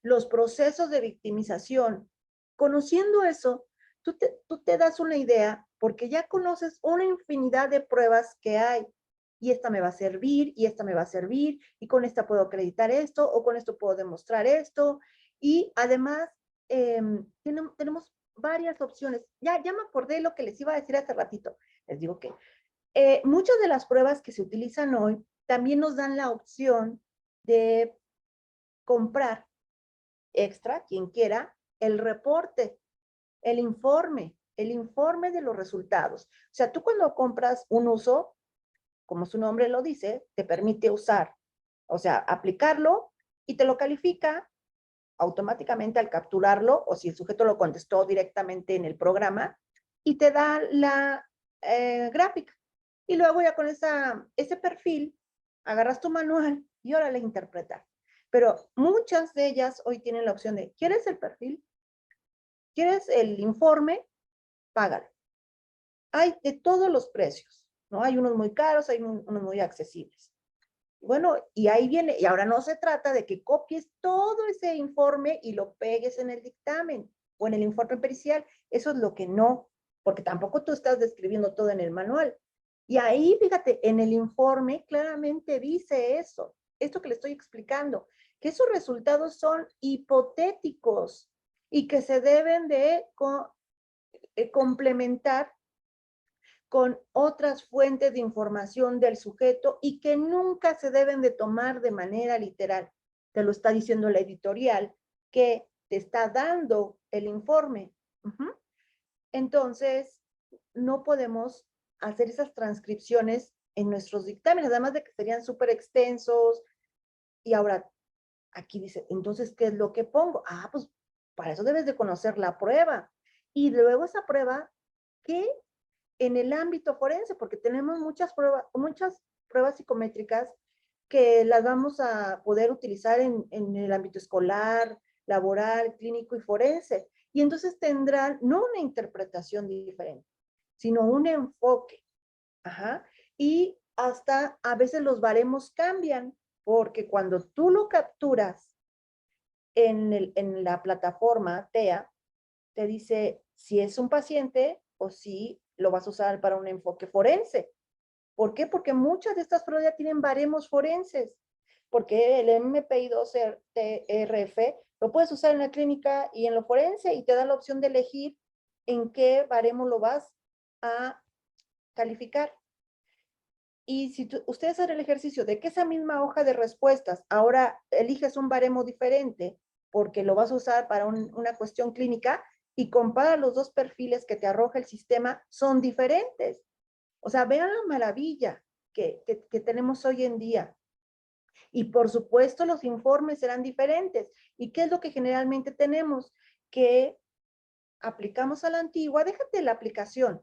los procesos de victimización. Conociendo eso, tú te das una idea porque ya conoces una infinidad de pruebas que hay. Y esta me va a servir, y esta me va a servir, y con esta puedo acreditar esto, o con esto puedo demostrar esto. Y además, tenemos varias opciones. Ya me acordé lo que les iba a decir hace ratito. Les digo que muchas de las pruebas que se utilizan hoy también nos dan la opción de comprar extra, quien quiera, el reporte, el informe de los resultados. O sea, tú cuando compras un uso, como su nombre lo dice, te permite usar, o sea, aplicarlo y te lo califica automáticamente al capturarlo, o si el sujeto lo contestó directamente en el programa, y te da la gráfica. Y luego ya con ese perfil, agarras tu manual y órale a interpretar. Pero muchas de ellas hoy tienen la opción de, ¿quieres el perfil? ¿Quieres el informe? Págalo. Hay de todos los precios, ¿no? Hay unos muy caros, hay unos muy accesibles. Bueno, y ahí viene, y ahora no se trata de que copies todo ese informe y lo pegues en el dictamen o en el informe pericial. Eso es lo que no, porque tampoco tú estás describiendo todo en el manual. Y ahí, fíjate, en el informe claramente dice eso, esto que le estoy explicando, que esos resultados son hipotéticos y que se deben de complementar con otras fuentes de información del sujeto y que nunca se deben de tomar de manera literal. Te lo está diciendo la editorial que te está dando el informe. Entonces, no podemos hacer esas transcripciones en nuestros dictámenes, además de que serían súper extensos. Y ahora, aquí dice, entonces, ¿qué es lo que pongo? Ah, pues para eso debes de conocer la prueba. Y luego esa prueba, ¿qué? En el ámbito forense, porque tenemos muchas pruebas psicométricas que las vamos a poder utilizar en el ámbito escolar, laboral, clínico y forense. Y entonces tendrán no una interpretación diferente, sino un enfoque. Ajá. Y hasta a veces los baremos cambian, porque cuando tú lo capturas en la plataforma TEA, te dice si es un paciente o si lo vas a usar para un enfoque forense. ¿Por qué? Porque muchas de estas pruebas ya tienen baremos forenses. Porque el MPI-2-TRF lo puedes usar en la clínica y en lo forense y te da la opción de elegir en qué baremo lo vas a calificar. Y si ustedes hacen el ejercicio de que esa misma hoja de respuestas ahora eliges un baremo diferente porque lo vas a usar para una cuestión clínica y compara los dos perfiles que te arroja el sistema, son diferentes. O sea, vean la maravilla que tenemos hoy en día. Y por supuesto los informes serán diferentes. ¿Y qué es lo que generalmente tenemos? Que aplicamos a la antigua, déjate la aplicación,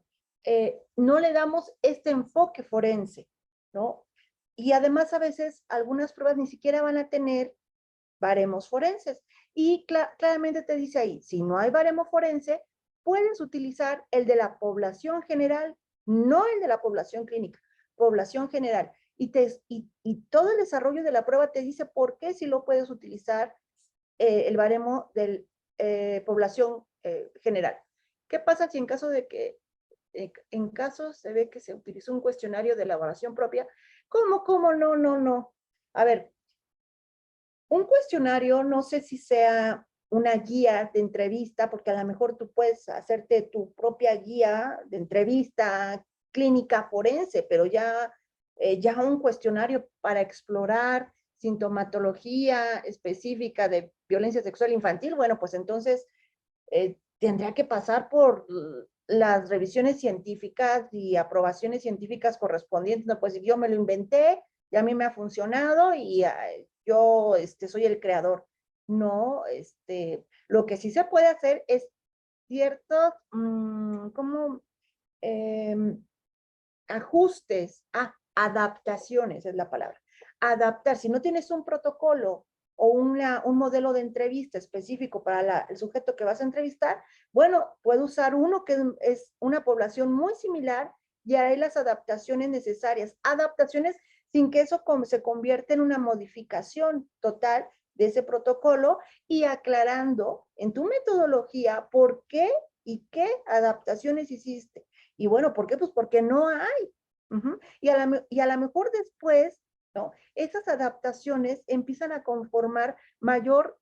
no le damos este enfoque forense, ¿no? Y además a veces algunas pruebas ni siquiera van a tener baremos forenses. Y claramente te dice ahí, si no hay baremo forense, puedes utilizar el de la población general, no el de la población clínica, población general. Y todo el desarrollo de la prueba te dice por qué si lo puedes utilizar el baremo de población general. ¿Qué pasa si en caso de que en caso se ve que se utilizó un cuestionario de elaboración propia? ¿Cómo? No. A ver, Un cuestionario, no sé si sea una guía de entrevista, porque a lo mejor tú puedes hacerte tu propia guía de entrevista clínica forense, pero ya un cuestionario para explorar sintomatología específica de violencia sexual infantil, bueno, pues entonces tendría que pasar por las revisiones científicas y aprobaciones científicas correspondientes. No, pues yo me lo inventé y a mí me ha funcionado y yo soy el creador. No, lo que sí se puede hacer es ciertos, como ajustes, adaptaciones es la palabra. Adaptar, si no tienes un protocolo o un modelo de entrevista específico para el sujeto que vas a entrevistar, bueno, puedo usar uno que es una población muy similar y haré las adaptaciones necesarias. Adaptaciones sin que eso se convierta en una modificación total de ese protocolo y aclarando en tu metodología por qué y qué adaptaciones hiciste. Y bueno, ¿por qué? Pues porque no hay. Y a lo mejor después, ¿no? Esas adaptaciones empiezan a conformar mayor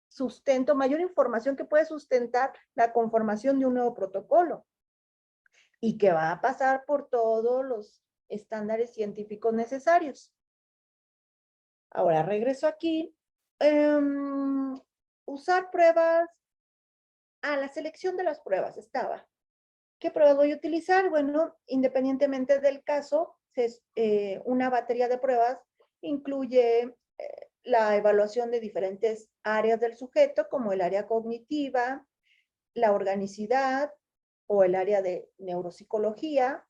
sustento, mayor información que puede sustentar la conformación de un nuevo protocolo y que va a pasar por todos los estándares científicos necesarios. Ahora regreso aquí. Usar pruebas. La selección de las pruebas estaba. ¿Qué pruebas voy a utilizar? Bueno, independientemente del caso, una batería de pruebas incluye la evaluación de diferentes áreas del sujeto, como el área cognitiva, la organicidad o el área de neuropsicología,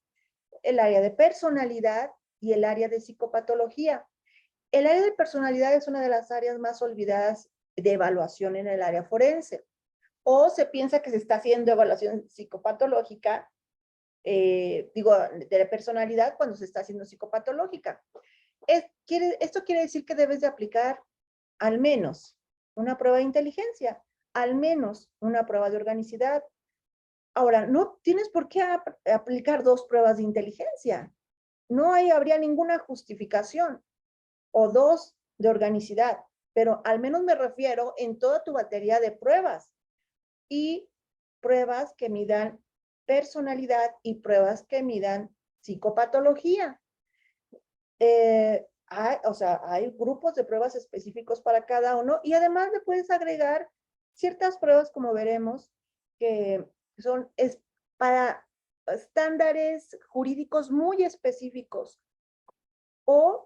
el área de personalidad y el área de psicopatología. El área de personalidad es una de las áreas más olvidadas de evaluación en el área forense. O se piensa que se está haciendo evaluación psicopatológica, de la personalidad cuando se está haciendo psicopatológica. Esto quiere decir que debes de aplicar al menos una prueba de inteligencia, al menos una prueba de organicidad. Ahora, no tienes por qué aplicar 2 pruebas de inteligencia. No habría ninguna justificación. O 2 de organicidad, pero al menos me refiero en toda tu batería de pruebas. Y pruebas que midan personalidad y pruebas que midan psicopatología. Hay grupos de pruebas específicos para cada uno y además le puedes agregar ciertas pruebas, como veremos, que son para estándares jurídicos muy específicos o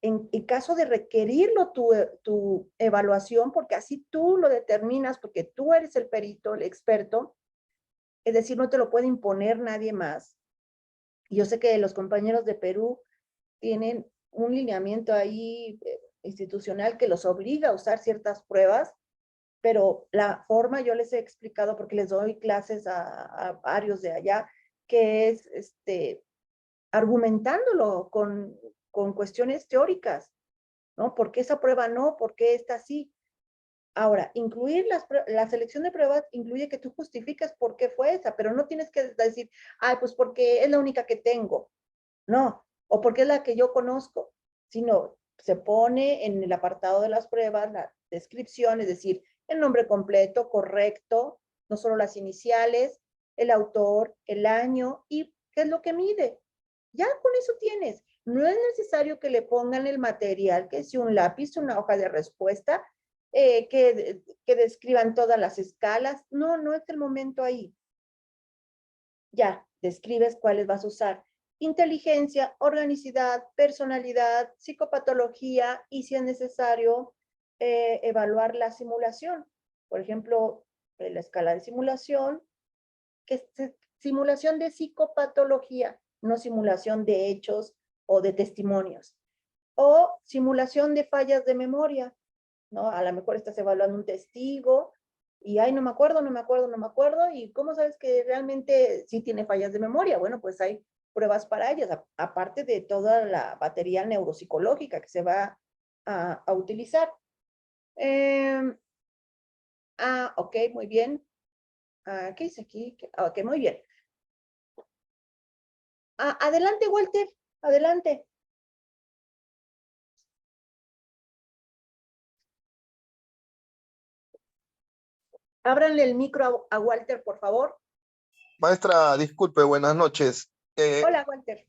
en caso de requerirlo tu evaluación, porque así tú lo determinas, porque tú eres el perito, el experto, es decir, no te lo puede imponer nadie más. Y yo sé que los compañeros de Perú tienen un lineamiento ahí institucional que los obliga a usar ciertas pruebas, pero la forma yo les he explicado, porque les doy clases a varios de allá, que es argumentándolo con cuestiones teóricas, ¿no? ¿Por qué esa prueba no? ¿Por qué esta sí? Ahora, incluir la selección de pruebas incluye que tú justifiques por qué fue esa, pero no tienes que decir, pues porque es la única que tengo. No, o porque es la que yo conozco, sino se pone en el apartado de las pruebas la descripción, es decir, el nombre completo, correcto, no solo las iniciales, el autor, el año y qué es lo que mide. Ya con eso tienes. No es necesario que le pongan el material, que si un lápiz, una hoja de respuesta, que describan todas las escalas. No, no es el momento ahí. Ya, describes cuáles vas a usar. Inteligencia, organicidad, personalidad, psicopatología y si es necesario evaluar la simulación. Por ejemplo, la escala de simulación, que es simulación de psicopatología, no simulación de hechos o de testimonios. O simulación de fallas de memoria, ¿no? A lo mejor estás evaluando un testigo y, no me acuerdo, y ¿cómo sabes que realmente sí tiene fallas de memoria? Bueno, pues hay pruebas para ellas, aparte de toda la batería neuropsicológica que se va a utilizar. Ok, muy bien. ¿Qué dice aquí? Ok, muy bien. Adelante, Walter, adelante. Ábranle el micro a Walter, por favor. Maestra, disculpe, buenas noches. Hola, Walter.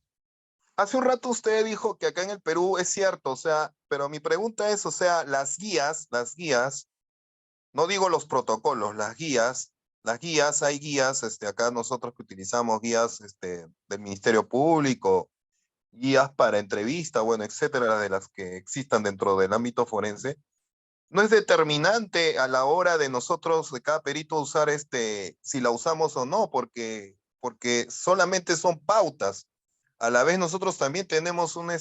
Hace un rato usted dijo que acá en el Perú es cierto, o sea, pero mi pregunta es, o sea, las guías, no digo los protocolos, hay guías, acá nosotros que utilizamos guías, del Ministerio Público, guías para entrevista, bueno, etcétera, de las que existan dentro del ámbito forense. No es determinante a la hora de nosotros, de cada perito, usar si la usamos o no, porque solamente son pautas. A la vez nosotros también tenemos un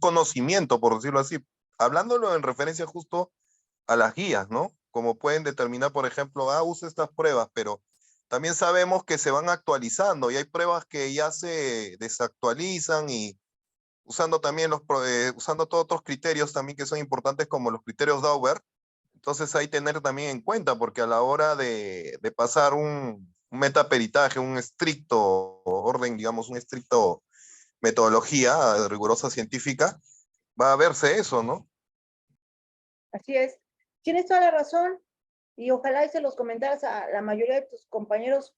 conocimiento, por decirlo así, hablándolo en referencia justo a las guías, ¿no? Como pueden determinar, por ejemplo, usa estas pruebas, pero también sabemos que se van actualizando y hay pruebas que ya se desactualizan y usando también usando todos otros criterios también que son importantes como los criterios Dauber. Entonces hay tener también en cuenta porque a la hora de pasar un metaperitaje, un estricto orden, digamos, un estricto metodología rigurosa científica, va a verse eso, ¿no? Así es. Tienes toda la razón y ojalá y se los comentaras a la mayoría de tus compañeros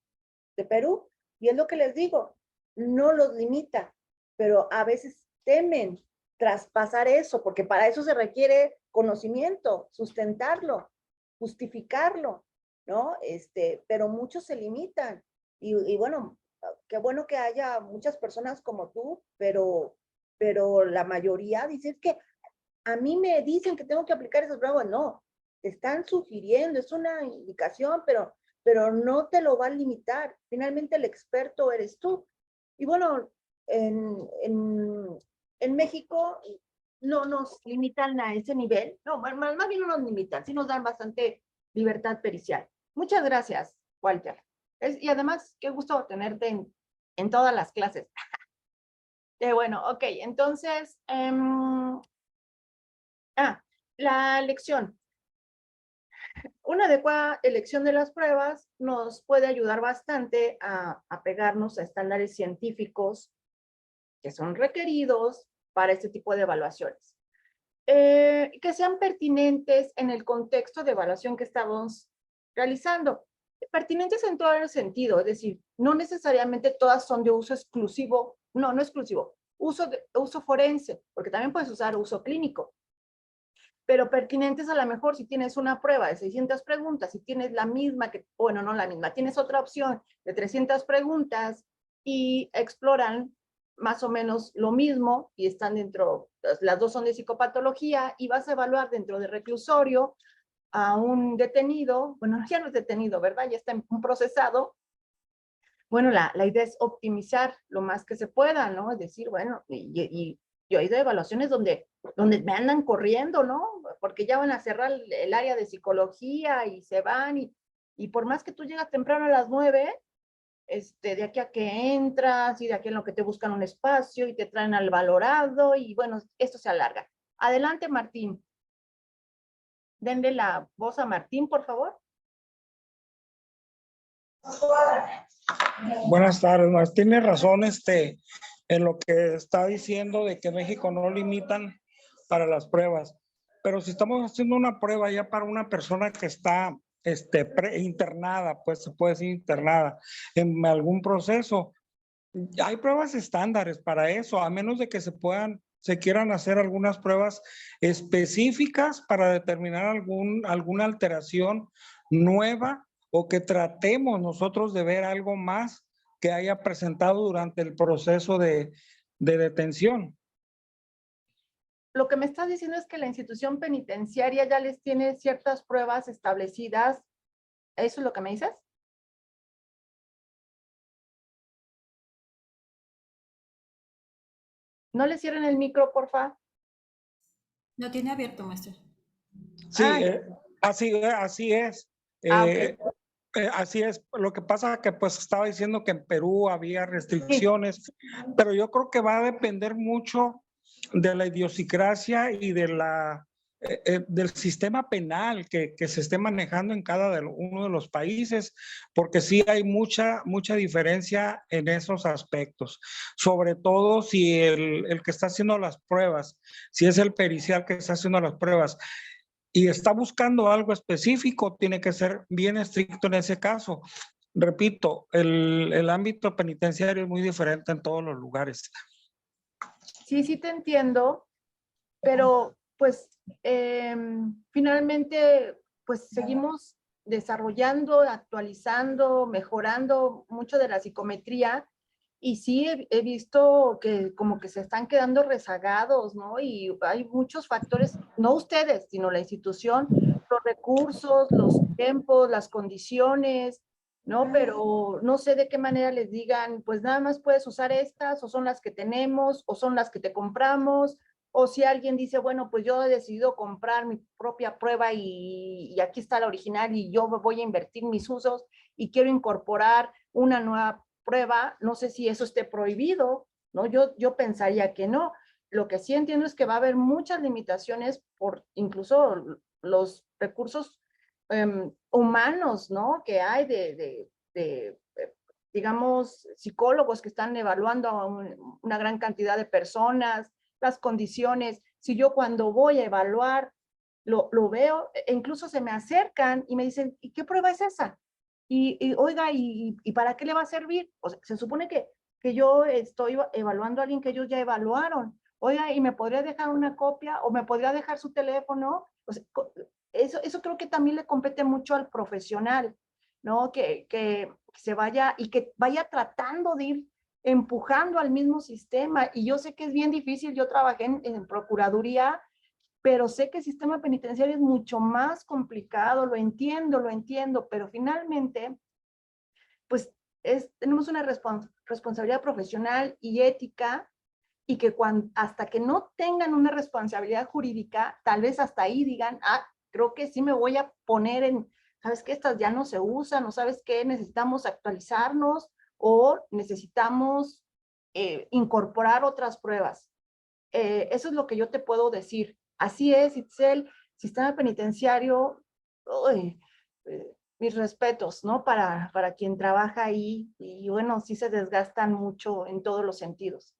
de Perú. Y es lo que les digo, no los limita, pero a veces temen traspasar eso, porque para eso se requiere conocimiento, sustentarlo, justificarlo, ¿no? Pero muchos se limitan. Y bueno, qué bueno que haya muchas personas como tú, pero la mayoría dice que a mí me dicen que tengo que aplicar esos bravos. No, te están sugiriendo, es una indicación, pero no te lo va a limitar. Finalmente el experto eres tú. Y bueno, en México no nos limitan a ese nivel. No, más bien no nos limitan, sí nos dan bastante libertad pericial. Muchas gracias, Walter. Y además, qué gusto tenerte en todas las clases. Bueno, ok, entonces, la lección. Una adecuada elección de las pruebas nos puede ayudar bastante a apegarnos a estándares científicos que son requeridos para este tipo de evaluaciones. Que sean pertinentes en el contexto de evaluación que estamos realizando. Pertinentes en todo el sentido, es decir, no necesariamente todas son de uso exclusivo, no exclusivo, uso forense, porque también puedes usar uso clínico. Pero pertinentes a lo mejor si tienes una prueba de 600 preguntas, si tienes la misma, bueno, no la misma, tienes otra opción de 300 preguntas y exploran más o menos lo mismo y están dentro, las dos son de psicopatología y vas a evaluar dentro de reclusorio a un detenido, bueno, ya no es detenido, ¿verdad? Ya está un procesado. Bueno, la idea es optimizar lo más que se pueda, ¿no? Es decir, bueno, y yo he ido a evaluaciones donde me andan corriendo, ¿no? Porque ya van a cerrar el área de psicología y se van y por más que tú llegas temprano a las 9, de aquí a que entras y de aquí en lo que te buscan un espacio y te traen al valorado y bueno, esto se alarga. Adelante, Martín. Denle la voz a Martín, por favor. Buenas tardes, tiene razón en lo que está diciendo de que México no limitan para las pruebas, pero si estamos haciendo una prueba ya para una persona que está internada, pues se puede decir internada en algún proceso, hay pruebas estándares para eso, a menos de que se quieran hacer algunas pruebas específicas para determinar alguna alteración nueva o que tratemos nosotros de ver algo más que haya presentado durante el proceso de detención. Lo que me estás diciendo es que la institución penitenciaria ya les tiene ciertas pruebas establecidas. ¿Eso es lo que me dices? No le cierren el micro, porfa. Lo tiene abierto, maestro. Sí, así es. Okay. Así es. Lo que pasa es que pues estaba diciendo que en Perú había restricciones, pero yo creo que va a depender mucho de la idiosincrasia y del sistema penal que se esté manejando en cada uno de los países, porque sí hay mucha diferencia en esos aspectos, sobre todo si el que está haciendo las pruebas, si es el pericial que está haciendo las pruebas, y está buscando algo específico, tiene que ser bien estricto en ese caso. Repito, el ámbito penitenciario es muy diferente en todos los lugares. Sí, sí te entiendo, pero pues finalmente pues seguimos desarrollando, actualizando, mejorando mucho de la psicometría y sí he visto que como que se están quedando rezagados, ¿no? Y hay muchos factores, no ustedes, sino la institución, los recursos, los tiempos, las condiciones, ¿no? Pero no sé de qué manera les digan, pues nada más puedes usar estas, o son las que tenemos, o son las que te compramos, o si alguien dice, bueno, pues yo he decidido comprar mi propia prueba y aquí está la original y yo voy a invertir mis usos y quiero incorporar una nueva prueba, no sé si eso esté prohibido, ¿no? Yo pensaría que no. Lo que sí entiendo es que va a haber muchas limitaciones por incluso los recursos humanos, ¿no? Que hay digamos, psicólogos que están evaluando a una gran cantidad de personas, las condiciones. Si yo cuando voy a evaluar lo veo, e incluso se me acercan y me dicen, ¿y qué prueba es esa? Oiga, ¿y para qué le va a servir? O sea, se supone que yo estoy evaluando a alguien que ellos ya evaluaron. Oiga, ¿y me podría dejar una copia o me podría dejar su teléfono? O sea, eso creo que también le compete mucho al profesional, ¿no? Que se vaya y que vaya tratando de ir empujando al mismo sistema. Y yo sé que es bien difícil, yo trabajé en Procuraduría, pero sé que el sistema penitenciario es mucho más complicado, lo entiendo, pero finalmente, pues tenemos una responsabilidad profesional y ética y que hasta que no tengan una responsabilidad jurídica, tal vez hasta ahí digan, creo que sí me voy a poner ¿sabes qué? Estas ya no se usan, o ¿sabes qué? Necesitamos actualizarnos o necesitamos incorporar otras pruebas. Eso es lo que yo te puedo decir. Así es, Itzel, sistema penitenciario, uy, mis respetos, ¿no? Para quien trabaja ahí y bueno, sí se desgastan mucho en todos los sentidos.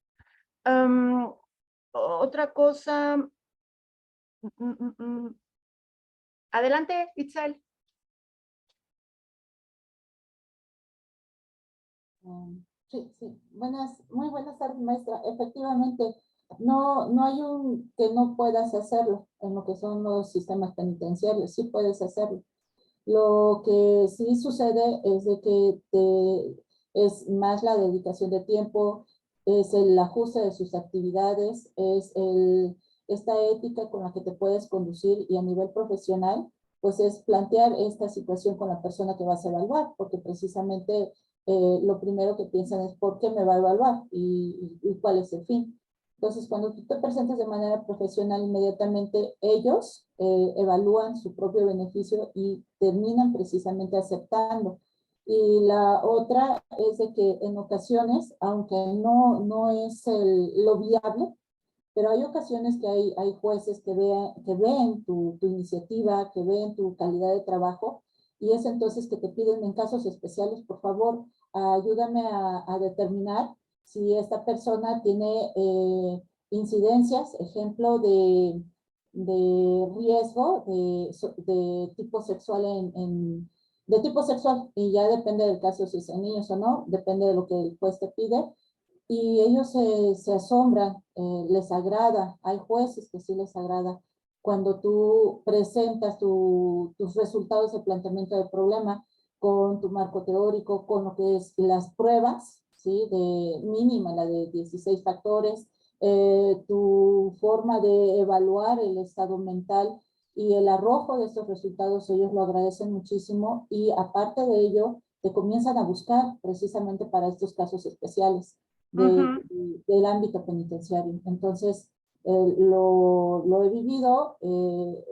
Otra cosa. Adelante, Itzel. Sí, sí. Muy buenas tardes, maestra. Efectivamente, no hay un que no puedas hacerlo en lo que son los sistemas penitenciarios. Sí puedes hacerlo. Lo que sí sucede es de que es más la dedicación de tiempo, es el ajuste de sus actividades, es esta ética con la que te puedes conducir y a nivel profesional, pues es plantear esta situación con la persona que vas a evaluar, porque precisamente lo primero que piensan es por qué me va a evaluar y cuál es el fin. Entonces, cuando tú te presentas de manera profesional, inmediatamente ellos evalúan su propio beneficio y terminan precisamente aceptando. Y la otra es de que en ocasiones, aunque no es lo viable, pero hay ocasiones que hay jueces que ven tu iniciativa, que ven tu calidad de trabajo, y es entonces que te piden en casos especiales, por favor, ayúdame a determinar si esta persona tiene incidencias, ejemplo de riesgo de tipo sexual de tipo sexual, y ya depende del caso si es en niños o no, depende de lo que el juez te pide, y ellos se asombran, les agrada, hay jueces que sí les agrada, cuando tú presentas tus resultados de planteamiento del problema con tu marco teórico, con lo que es las pruebas, ¿sí? De mínima, la de 16 factores, tu forma de evaluar el estado mental y el arrojo de estos resultados, ellos lo agradecen muchísimo y aparte de ello, te comienzan a buscar precisamente para estos casos especiales del ámbito penitenciario. Entonces, lo he vivido,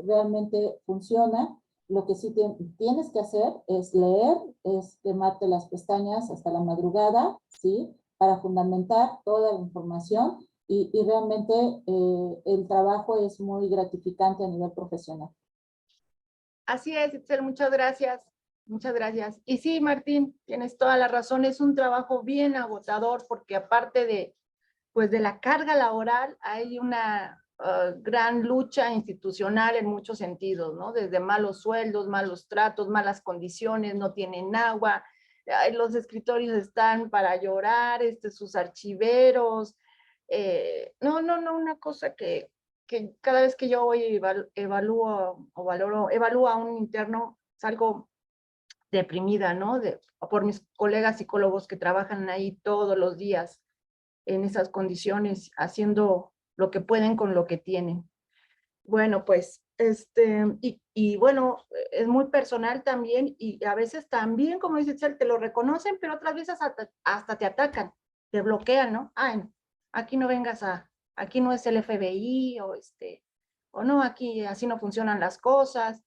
realmente funciona. Lo que sí tienes que hacer es leer, es quemarte las pestañas hasta la madrugada, ¿sí? Para fundamentar toda la información y realmente el trabajo es muy gratificante a nivel profesional. Así es, Itzel, muchas gracias. Muchas gracias. Y sí, Martín, tienes toda la razón, es un trabajo bien agotador porque aparte de la carga laboral hay una gran lucha institucional en muchos sentidos, ¿no? Desde malos sueldos, malos tratos, malas condiciones, no tienen agua, los escritorios están para llorar, sus archiveros. No, una cosa que cada vez que yo voy y evalúo a un interno, salgo deprimida, ¿no? Por mis colegas psicólogos que trabajan ahí todos los días en esas condiciones, haciendo lo que pueden con lo que tienen. Bueno, pues, y bueno, es muy personal también, y a veces también, como dice Chel, te lo reconocen, pero otras veces hasta te atacan, te bloquean, ¿no? Ay, aquí no vengas aquí no es el FBI, o no, aquí así no funcionan las cosas.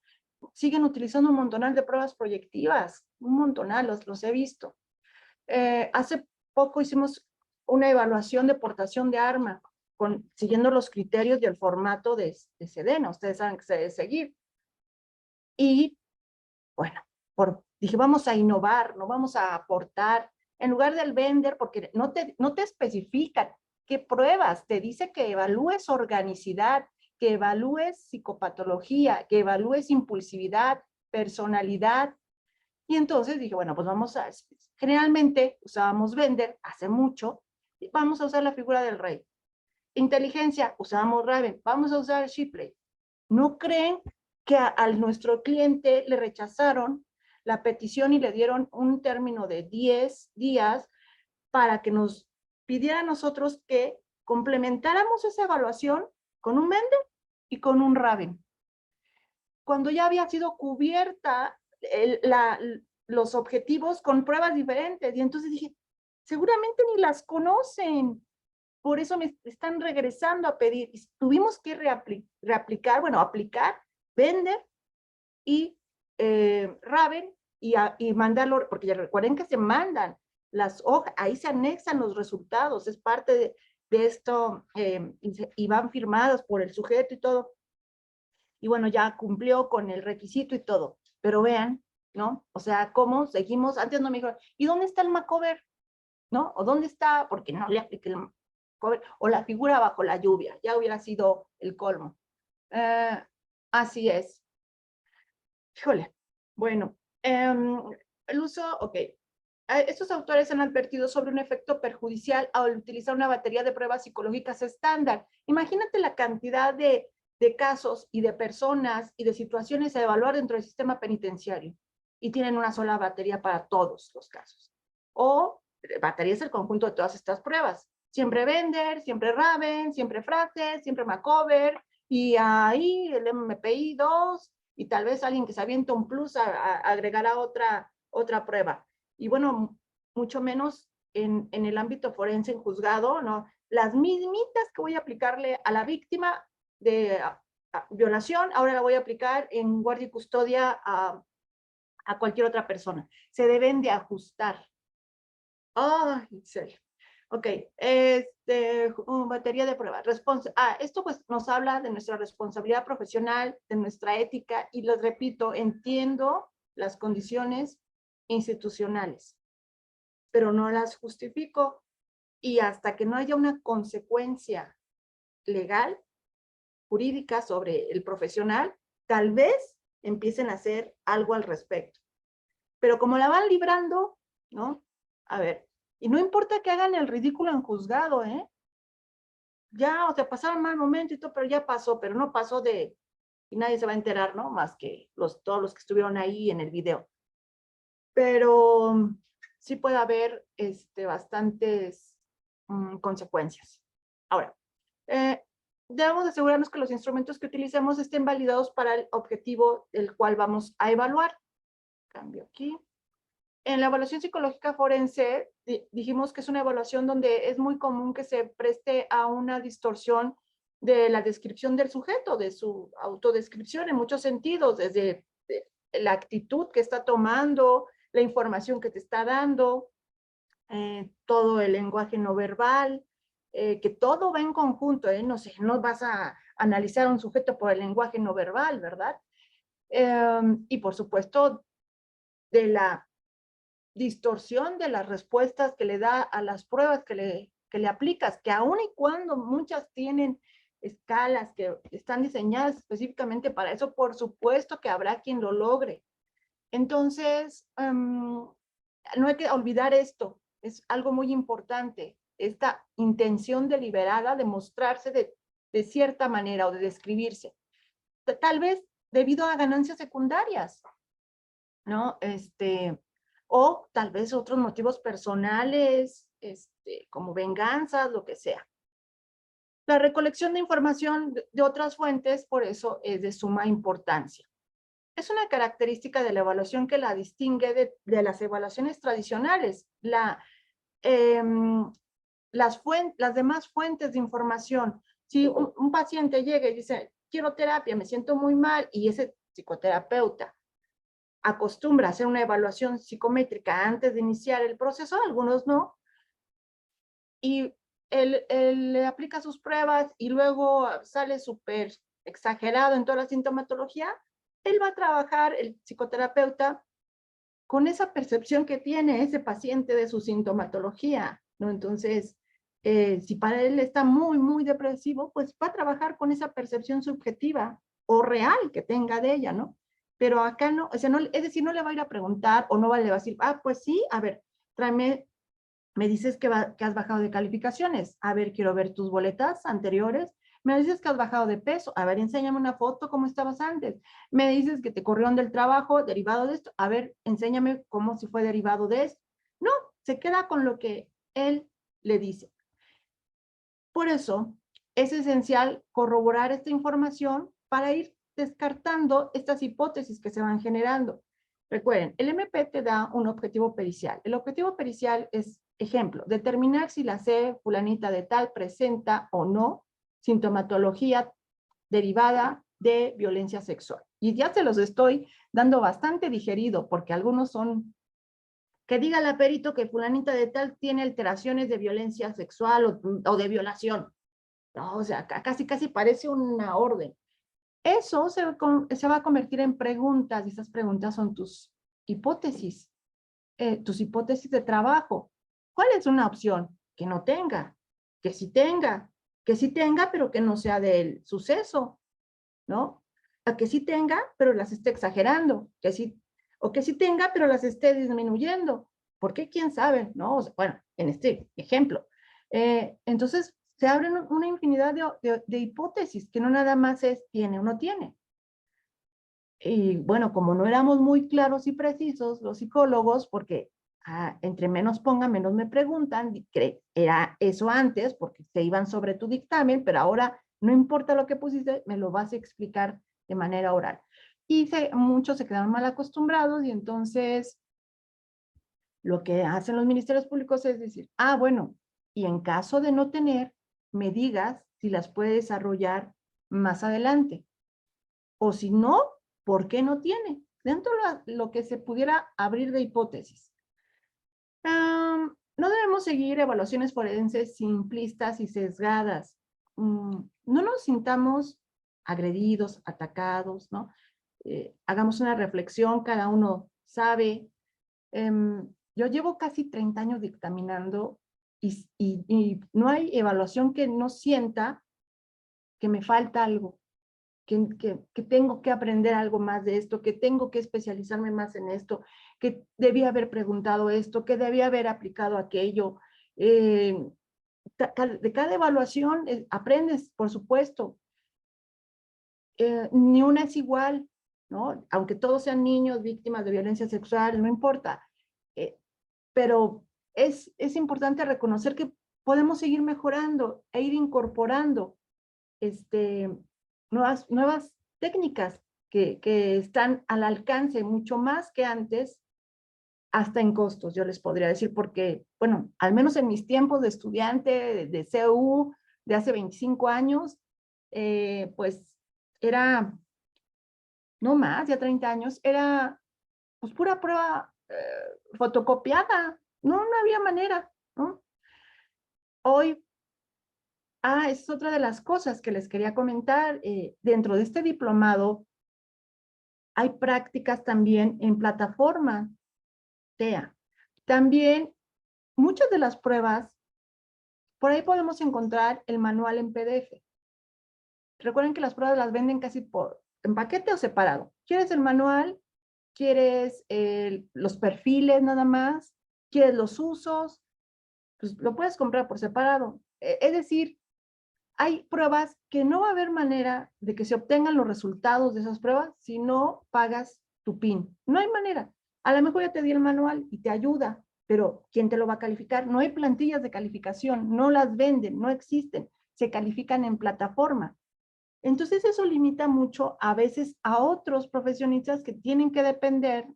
Siguen utilizando un montonal de pruebas proyectivas, un montonal, los he visto. Hace poco hicimos una evaluación de portación de arma, siguiendo los criterios y el formato de Sedena, ustedes saben que se debe seguir. Y bueno, dije, vamos a innovar, no vamos a aportar, en lugar del vender, porque no te especifican qué pruebas, te dice que evalúes organicidad, que evalúes psicopatología, que evalúes impulsividad, personalidad. Y entonces dije, bueno, pues generalmente usábamos vender hace mucho, vamos a usar la figura del rey. Inteligencia, usábamos Raven, vamos a usar Shipley. ¿No creen que a nuestro cliente le rechazaron la petición y le dieron un término de 10 días para que nos pidiera a nosotros que complementáramos esa evaluación con un vender y con un Raven? Cuando ya había sido cubierta los objetivos con pruebas diferentes. Y entonces dije, seguramente ni las conocen. Por eso me están regresando a pedir. Y tuvimos que aplicar, vender y Raven y mandarlo, porque ya recuerden que se mandan las hojas, ahí se anexan los resultados, es parte de esto, y van firmadas por el sujeto y todo. Y bueno, ya cumplió con el requisito y todo. Pero vean, ¿no? O sea, cómo seguimos, antes no me dijeron, ¿y dónde está el Macover? ¿No? ¿O dónde está? Porque no le apliqué el Macover. O la figura bajo la lluvia, ya hubiera sido el colmo. Así es. Híjole, bueno, el uso, ok. Estos autores han advertido sobre un efecto perjudicial al utilizar una batería de pruebas psicológicas estándar. Imagínate la cantidad de casos y de personas y de situaciones a evaluar dentro del sistema penitenciario y tienen una sola batería para todos los casos. O batería es el conjunto de todas estas pruebas. Siempre Bender, siempre Raven, siempre Frate, siempre Macover y ahí el MPI 2 y tal vez alguien que se avienta un plus agregará otra prueba. Y bueno, mucho menos en el ámbito forense, en juzgado, ¿no? Las mismitas que voy a aplicarle a la víctima de violación, ahora la voy a aplicar en guardia y custodia a cualquier otra persona. Se deben de ajustar. Ay, en serio. Ok, batería de pruebas. Esto pues nos habla de nuestra responsabilidad profesional, de nuestra ética, y les repito, entiendo las condiciones institucionales, pero no las justifico, y hasta que no haya una consecuencia legal, jurídica sobre el profesional, tal vez empiecen a hacer algo al respecto. Pero como la van librando, ¿no? A ver, y no importa que hagan el ridículo en juzgado, ¿eh? Ya, o sea, pasaron mal momento y todo, pero ya pasó, pero no pasó y nadie se va a enterar, ¿no? Más que todos los que estuvieron ahí en el video. Pero sí puede haber bastantes consecuencias. Ahora, debemos asegurarnos que los instrumentos que utilicemos estén validados para el objetivo del cual vamos a evaluar. Cambio aquí. En la evaluación psicológica forense, dijimos que es una evaluación donde es muy común que se preste a una distorsión de la descripción del sujeto, de su autodescripción en muchos sentidos, desde la actitud que está tomando, la información que te está dando, todo el lenguaje no verbal, que todo va en conjunto, no sé, no vas a analizar a un sujeto por el lenguaje no verbal, ¿verdad? Y por supuesto, de la distorsión de las respuestas que le da a las pruebas que le aplicas, que aun y cuando muchas tienen escalas que están diseñadas específicamente para eso, por supuesto que habrá quien lo logre. Entonces, no hay que olvidar esto, es algo muy importante, esta intención deliberada de mostrarse de cierta manera o de describirse. Tal vez debido a ganancias secundarias, ¿no? O tal vez otros motivos personales, como venganzas, lo que sea. La recolección de información de otras fuentes, por eso, es de suma importancia. Es una característica de la evaluación que la distingue de las evaluaciones tradicionales. Las demás fuentes de información. Si un paciente llega y dice, quiero terapia, me siento muy mal, y ese psicoterapeuta acostumbra a hacer una evaluación psicométrica antes de iniciar el proceso, algunos no, y él le aplica sus pruebas y luego sale súper exagerado en toda la sintomatología, él va a trabajar, el psicoterapeuta, con esa percepción que tiene ese paciente de su sintomatología, ¿no? Entonces, si para él está muy, muy depresivo, pues va a trabajar con esa percepción subjetiva o real que tenga de ella, ¿no? Pero acá no, o sea, no, es decir, no le va a ir a preguntar o no va a, le va a decir, ah, pues sí, a ver, tráeme, me dices que has bajado de calificaciones, a ver, quiero ver tus boletas anteriores, me dices que has bajado de peso, a ver, enséñame una foto, ¿cómo estabas antes? Me dices que te corrieron del trabajo derivado de esto, a ver, enséñame cómo si fue derivado de esto. No, se queda con lo que él le dice. Por eso, es esencial corroborar esta información para ir descartando estas hipótesis que se van generando. Recuerden, el MP te da un objetivo pericial. El objetivo pericial es, ejemplo, determinar si la C fulanita de tal presenta o no sintomatología derivada de violencia sexual. Y ya se los estoy dando bastante digerido, porque algunos son, que diga la perito que fulanita de tal tiene alteraciones de violencia sexual o de violación. No, o sea, casi parece una orden. Eso se va a convertir en preguntas, y esas preguntas son tus hipótesis de trabajo. ¿Cuál es una opción? Que no tenga, que sí tenga, pero que no sea del suceso, ¿no? A que sí tenga, pero las esté exagerando, o que sí tenga, pero las esté disminuyendo. ¿Por qué? ¿Quién sabe? ¿No? O sea, bueno, en este ejemplo. Entonces, se abren una infinidad de hipótesis, que no nada más es tiene o no tiene. Y bueno, como no éramos muy claros y precisos los psicólogos, porque entre menos ponga, menos me preguntan, era eso antes, porque se iban sobre tu dictamen, pero ahora no importa lo que pusiste, me lo vas a explicar de manera oral. Y muchos se quedaron mal acostumbrados, y entonces lo que hacen los ministerios públicos es decir, bueno, y en caso de no tener, me digas si las puede desarrollar más adelante. O si no, ¿por qué no tiene? Dentro de lo que se pudiera abrir de hipótesis. No debemos seguir evaluaciones forenses simplistas y sesgadas. No nos sintamos agredidos, atacados, ¿no? Hagamos una reflexión, cada uno sabe. Yo llevo casi 30 años dictaminando y no hay evaluación que no sienta que me falta algo, que tengo que aprender algo más de esto, que tengo que especializarme más en esto, que debía haber preguntado esto, que debía haber aplicado aquello. De cada evaluación aprendes, por supuesto. Ni una es igual, ¿no? Aunque todos sean niños víctimas de violencia sexual, no importa. Pero es importante reconocer que podemos seguir mejorando e ir incorporando nuevas técnicas que están al alcance mucho más que antes, hasta en costos, yo les podría decir, porque, bueno, al menos en mis tiempos de estudiante de CEU de hace 25 años, pues era, no más, ya 30 años, era pues pura prueba fotocopiada, no había manera, ¿no? Hoy, es otra de las cosas que les quería comentar. Dentro de este diplomado hay prácticas también en plataforma TEA. También muchas de las pruebas, por ahí podemos encontrar el manual en PDF. recuerden que las pruebas las venden casi en paquete o separado. ¿Quieres el manual? ¿Quieres los perfiles nada más? ¿Quieres los usos? Pues lo puedes comprar por separado. Es decir, hay pruebas que no va a haber manera de que se obtengan los resultados de esas pruebas si no pagas tu PIN. No hay manera. A lo mejor ya te di el manual y te ayuda, pero ¿quién te lo va a calificar? No hay plantillas de calificación, no las venden, no existen, se califican en plataforma. Entonces eso limita mucho a veces a otros profesionistas que tienen que depender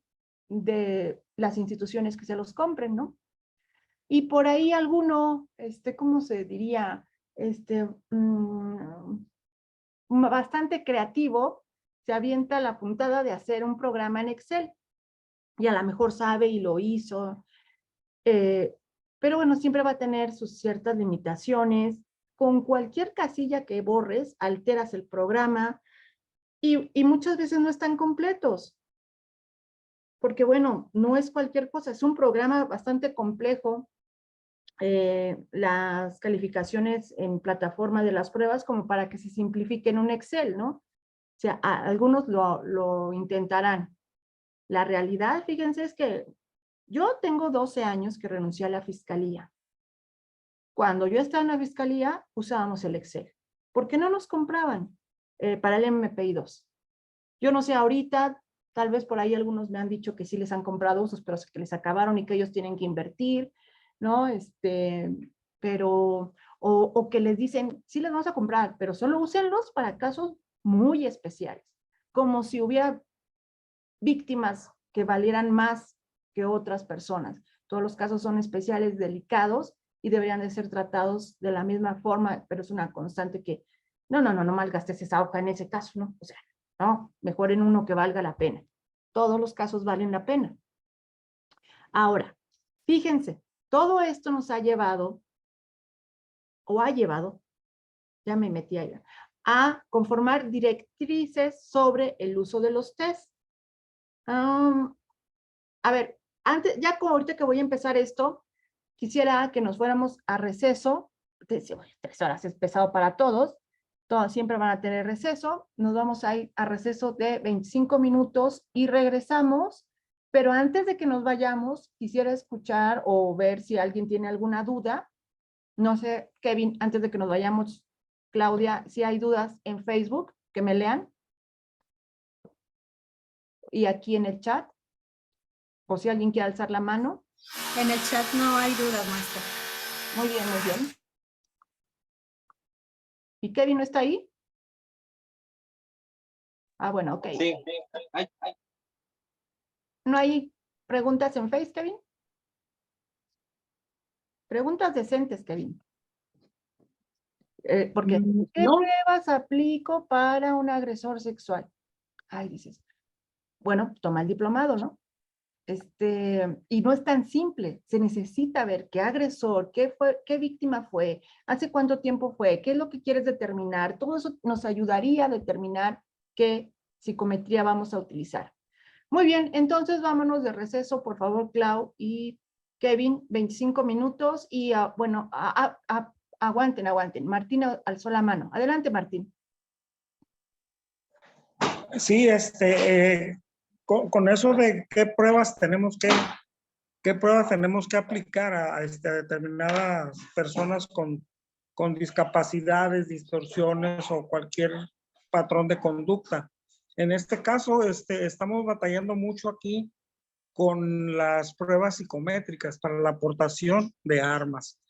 de las instituciones que se los compren, ¿no? Y por ahí alguno, ¿cómo se diría? Bastante creativo, se avienta la puntada de hacer un programa en Excel. Y a lo mejor sabe y lo hizo. Pero bueno, siempre va a tener sus ciertas limitaciones. Con cualquier casilla que borres, alteras el programa y muchas veces no están completos. Porque bueno, no es cualquier cosa, es un programa bastante complejo. Las calificaciones en plataforma de las pruebas como para que se simplifique en un Excel, ¿no? O sea, algunos lo intentarán. La realidad, fíjense, es que yo tengo 12 años que renuncié a la fiscalía. Cuando yo estaba en la fiscalía, usábamos el Excel. ¿Por qué no nos compraban para el MPI-2? Yo no sé, ahorita, tal vez por ahí algunos me han dicho que sí les han comprado usos, pero que les acabaron y que ellos tienen que invertir, ¿no? O que les dicen, sí les vamos a comprar, pero solo úsenlos para casos muy especiales. Como si hubiera víctimas que valieran más que otras personas. Todos los casos son especiales, delicados y deberían de ser tratados de la misma forma, pero es una constante que no malgastes esa hoja en ese caso, ¿no? O sea, no, mejor en uno que valga la pena. Todos los casos valen la pena. Ahora, fíjense, todo esto nos ha llevado, ya me metí allá, a conformar directrices sobre el uso de los test. A ver, ya como ahorita que voy a empezar esto, quisiera que nos fuéramos a receso. 3 horas es pesado para todos siempre van a tener receso. Nos vamos a ir a receso de 25 minutos y regresamos. Pero antes de que nos vayamos, quisiera escuchar o ver si alguien tiene alguna duda. No sé, Kevin, antes de que nos vayamos, Claudia, si hay dudas en Facebook, que me lean. Y aquí en el chat. O si alguien quiere alzar la mano. En el chat no hay dudas, maestra. Muy bien, muy bien. ¿Y Kevin no está ahí? Ah, bueno, ok. Sí. ¿No hay preguntas en Face, Kevin? Preguntas decentes, Kevin. Porque, ¿qué No. pruebas aplico para un agresor sexual? Ay, dices, bueno, toma el diplomado, ¿no? Y no es tan simple, se necesita ver qué agresor, qué víctima fue, hace cuánto tiempo fue, qué es lo que quieres determinar, todo eso nos ayudaría a determinar qué psicometría vamos a utilizar. Muy bien, entonces vámonos de receso, por favor, Clau y Kevin, 25 minutos y bueno, aguanten. Martín alzó la mano. Adelante, Martín. Sí, con eso de qué pruebas tenemos que aplicar a determinadas personas con discapacidades, distorsiones o cualquier patrón de conducta. En este caso, estamos batallando mucho aquí con las pruebas psicométricas para la aportación de armas.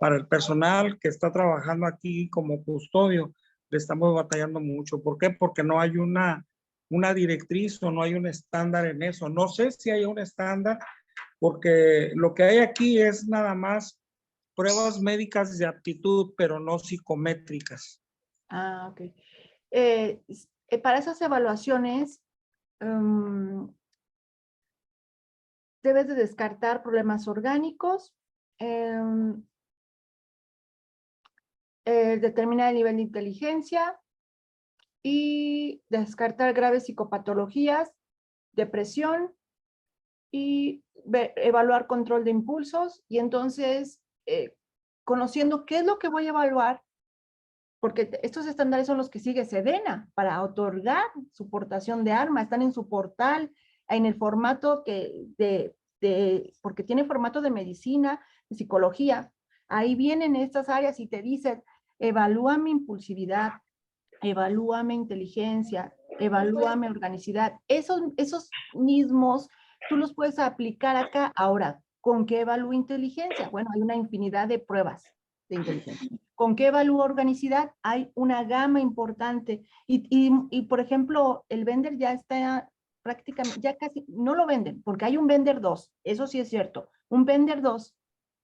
Para el personal que está trabajando aquí como custodio, le estamos batallando mucho. ¿Por qué? Porque no hay una directriz o no hay un estándar en eso. No sé si hay un estándar, porque lo que hay aquí es nada más pruebas médicas de aptitud, pero no psicométricas. Ah, ok. Para esas evaluaciones, debes de descartar problemas orgánicos, determinar el nivel de inteligencia y descartar graves psicopatologías, depresión y evaluar control de impulsos. Y entonces, conociendo qué es lo que voy a evaluar, porque estos estándares son los que sigue Sedena para otorgar su portación de arma, están en su portal, en el formato porque tiene formato de medicina, de psicología, ahí vienen estas áreas y te dicen, evalúa mi impulsividad, evalúa mi inteligencia, evalúa mi organicidad, esos mismos tú los puedes aplicar acá. Ahora, ¿con qué evalúo inteligencia? Bueno, hay una infinidad de pruebas de inteligencia. ¿Con qué evalúo organicidad? Hay una gama importante. Y por ejemplo, el Vender ya está prácticamente, ya casi, no lo venden, porque hay un Vender 2, eso sí es cierto. Un Vender 2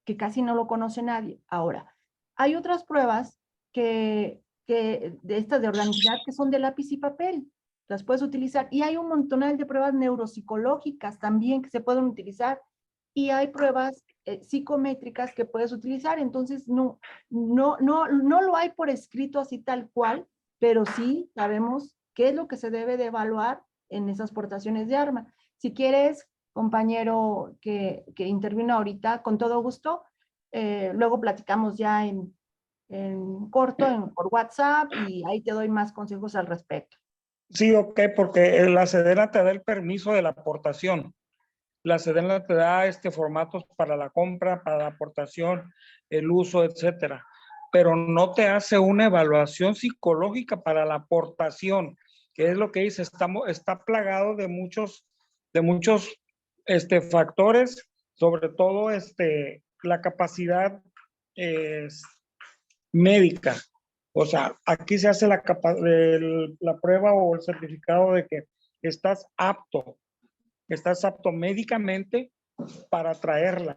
que casi no lo conoce nadie. Ahora, hay otras pruebas de estas de organicidad que son de lápiz y papel. Las puedes utilizar. Y hay un montonal de pruebas neuropsicológicas también que se pueden utilizar. Y hay pruebas psicométricas que puedes utilizar. Entonces, no lo hay por escrito así tal cual, pero sí sabemos qué es lo que se debe de evaluar en esas portaciones de arma. Si quieres, compañero que intervino ahorita, con todo gusto, luego platicamos ya en corto por WhatsApp y ahí te doy más consejos al respecto. Sí, ok, porque la Sedena te da el permiso de la aportación. La Sedena te da formatos para la compra, para la aportación, el uso, etcétera. Pero no te hace una evaluación psicológica para la aportación, que es lo que dice, está plagado de muchos factores, sobre todo la capacidad médica. O sea, aquí se hace la prueba o el certificado de que estás apto médicamente para traerla,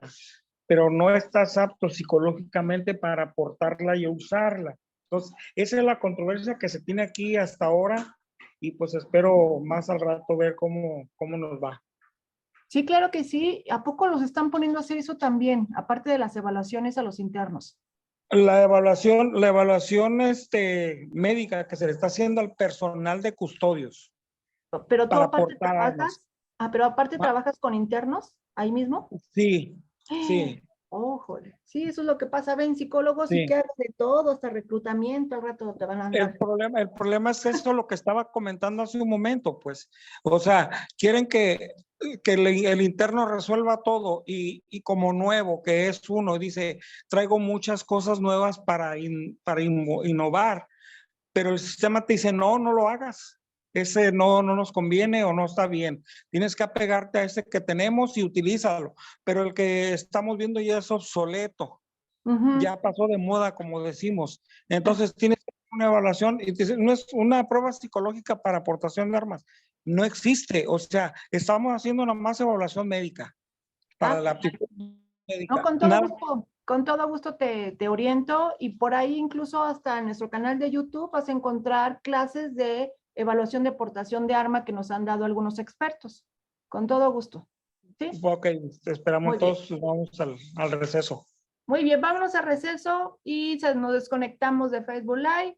pero no estás apto psicológicamente para aportarla y usarla. Entonces, esa es la controversia que se tiene aquí hasta ahora y pues espero más al rato ver cómo nos va. Sí, claro que sí. ¿A poco los están poniendo a hacer eso también, aparte de las evaluaciones a los internos? La evaluación médica que se le está haciendo al personal de custodios. Pero tú para aparte aportar armas. trabajas con internos ahí mismo. Sí. Ojo, sí, eso es lo que pasa. Ven psicólogos Sí. y que haces de todo, hasta reclutamiento, al rato te van a andar. El problema es eso, lo que estaba comentando hace un momento, pues. O sea, quieren que el interno resuelva todo y como nuevo, que es uno, dice, traigo muchas cosas nuevas para innovar, pero el sistema te dice, no lo hagas. Ese no nos conviene o no está bien. Tienes que apegarte a ese que tenemos y utilízalo. Pero el que estamos viendo ya es obsoleto. Ya pasó de moda, como decimos. Entonces tienes que hacer una evaluación y no es una prueba psicológica para aportación de armas. No existe. O sea, estamos haciendo una más evaluación médica para la aptitud médica. No, con todo gusto te oriento y por ahí incluso hasta en nuestro canal de YouTube vas a encontrar clases de evaluación de portación de arma que nos han dado algunos expertos. Con todo gusto. ¿Sí? Ok, esperamos todos, vamos al receso. Muy bien, vámonos a receso y nos desconectamos de Facebook Live.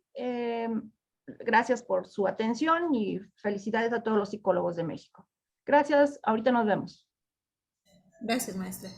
Gracias por su atención y felicidades a todos los psicólogos de México. Gracias, ahorita nos vemos. Gracias, maestra.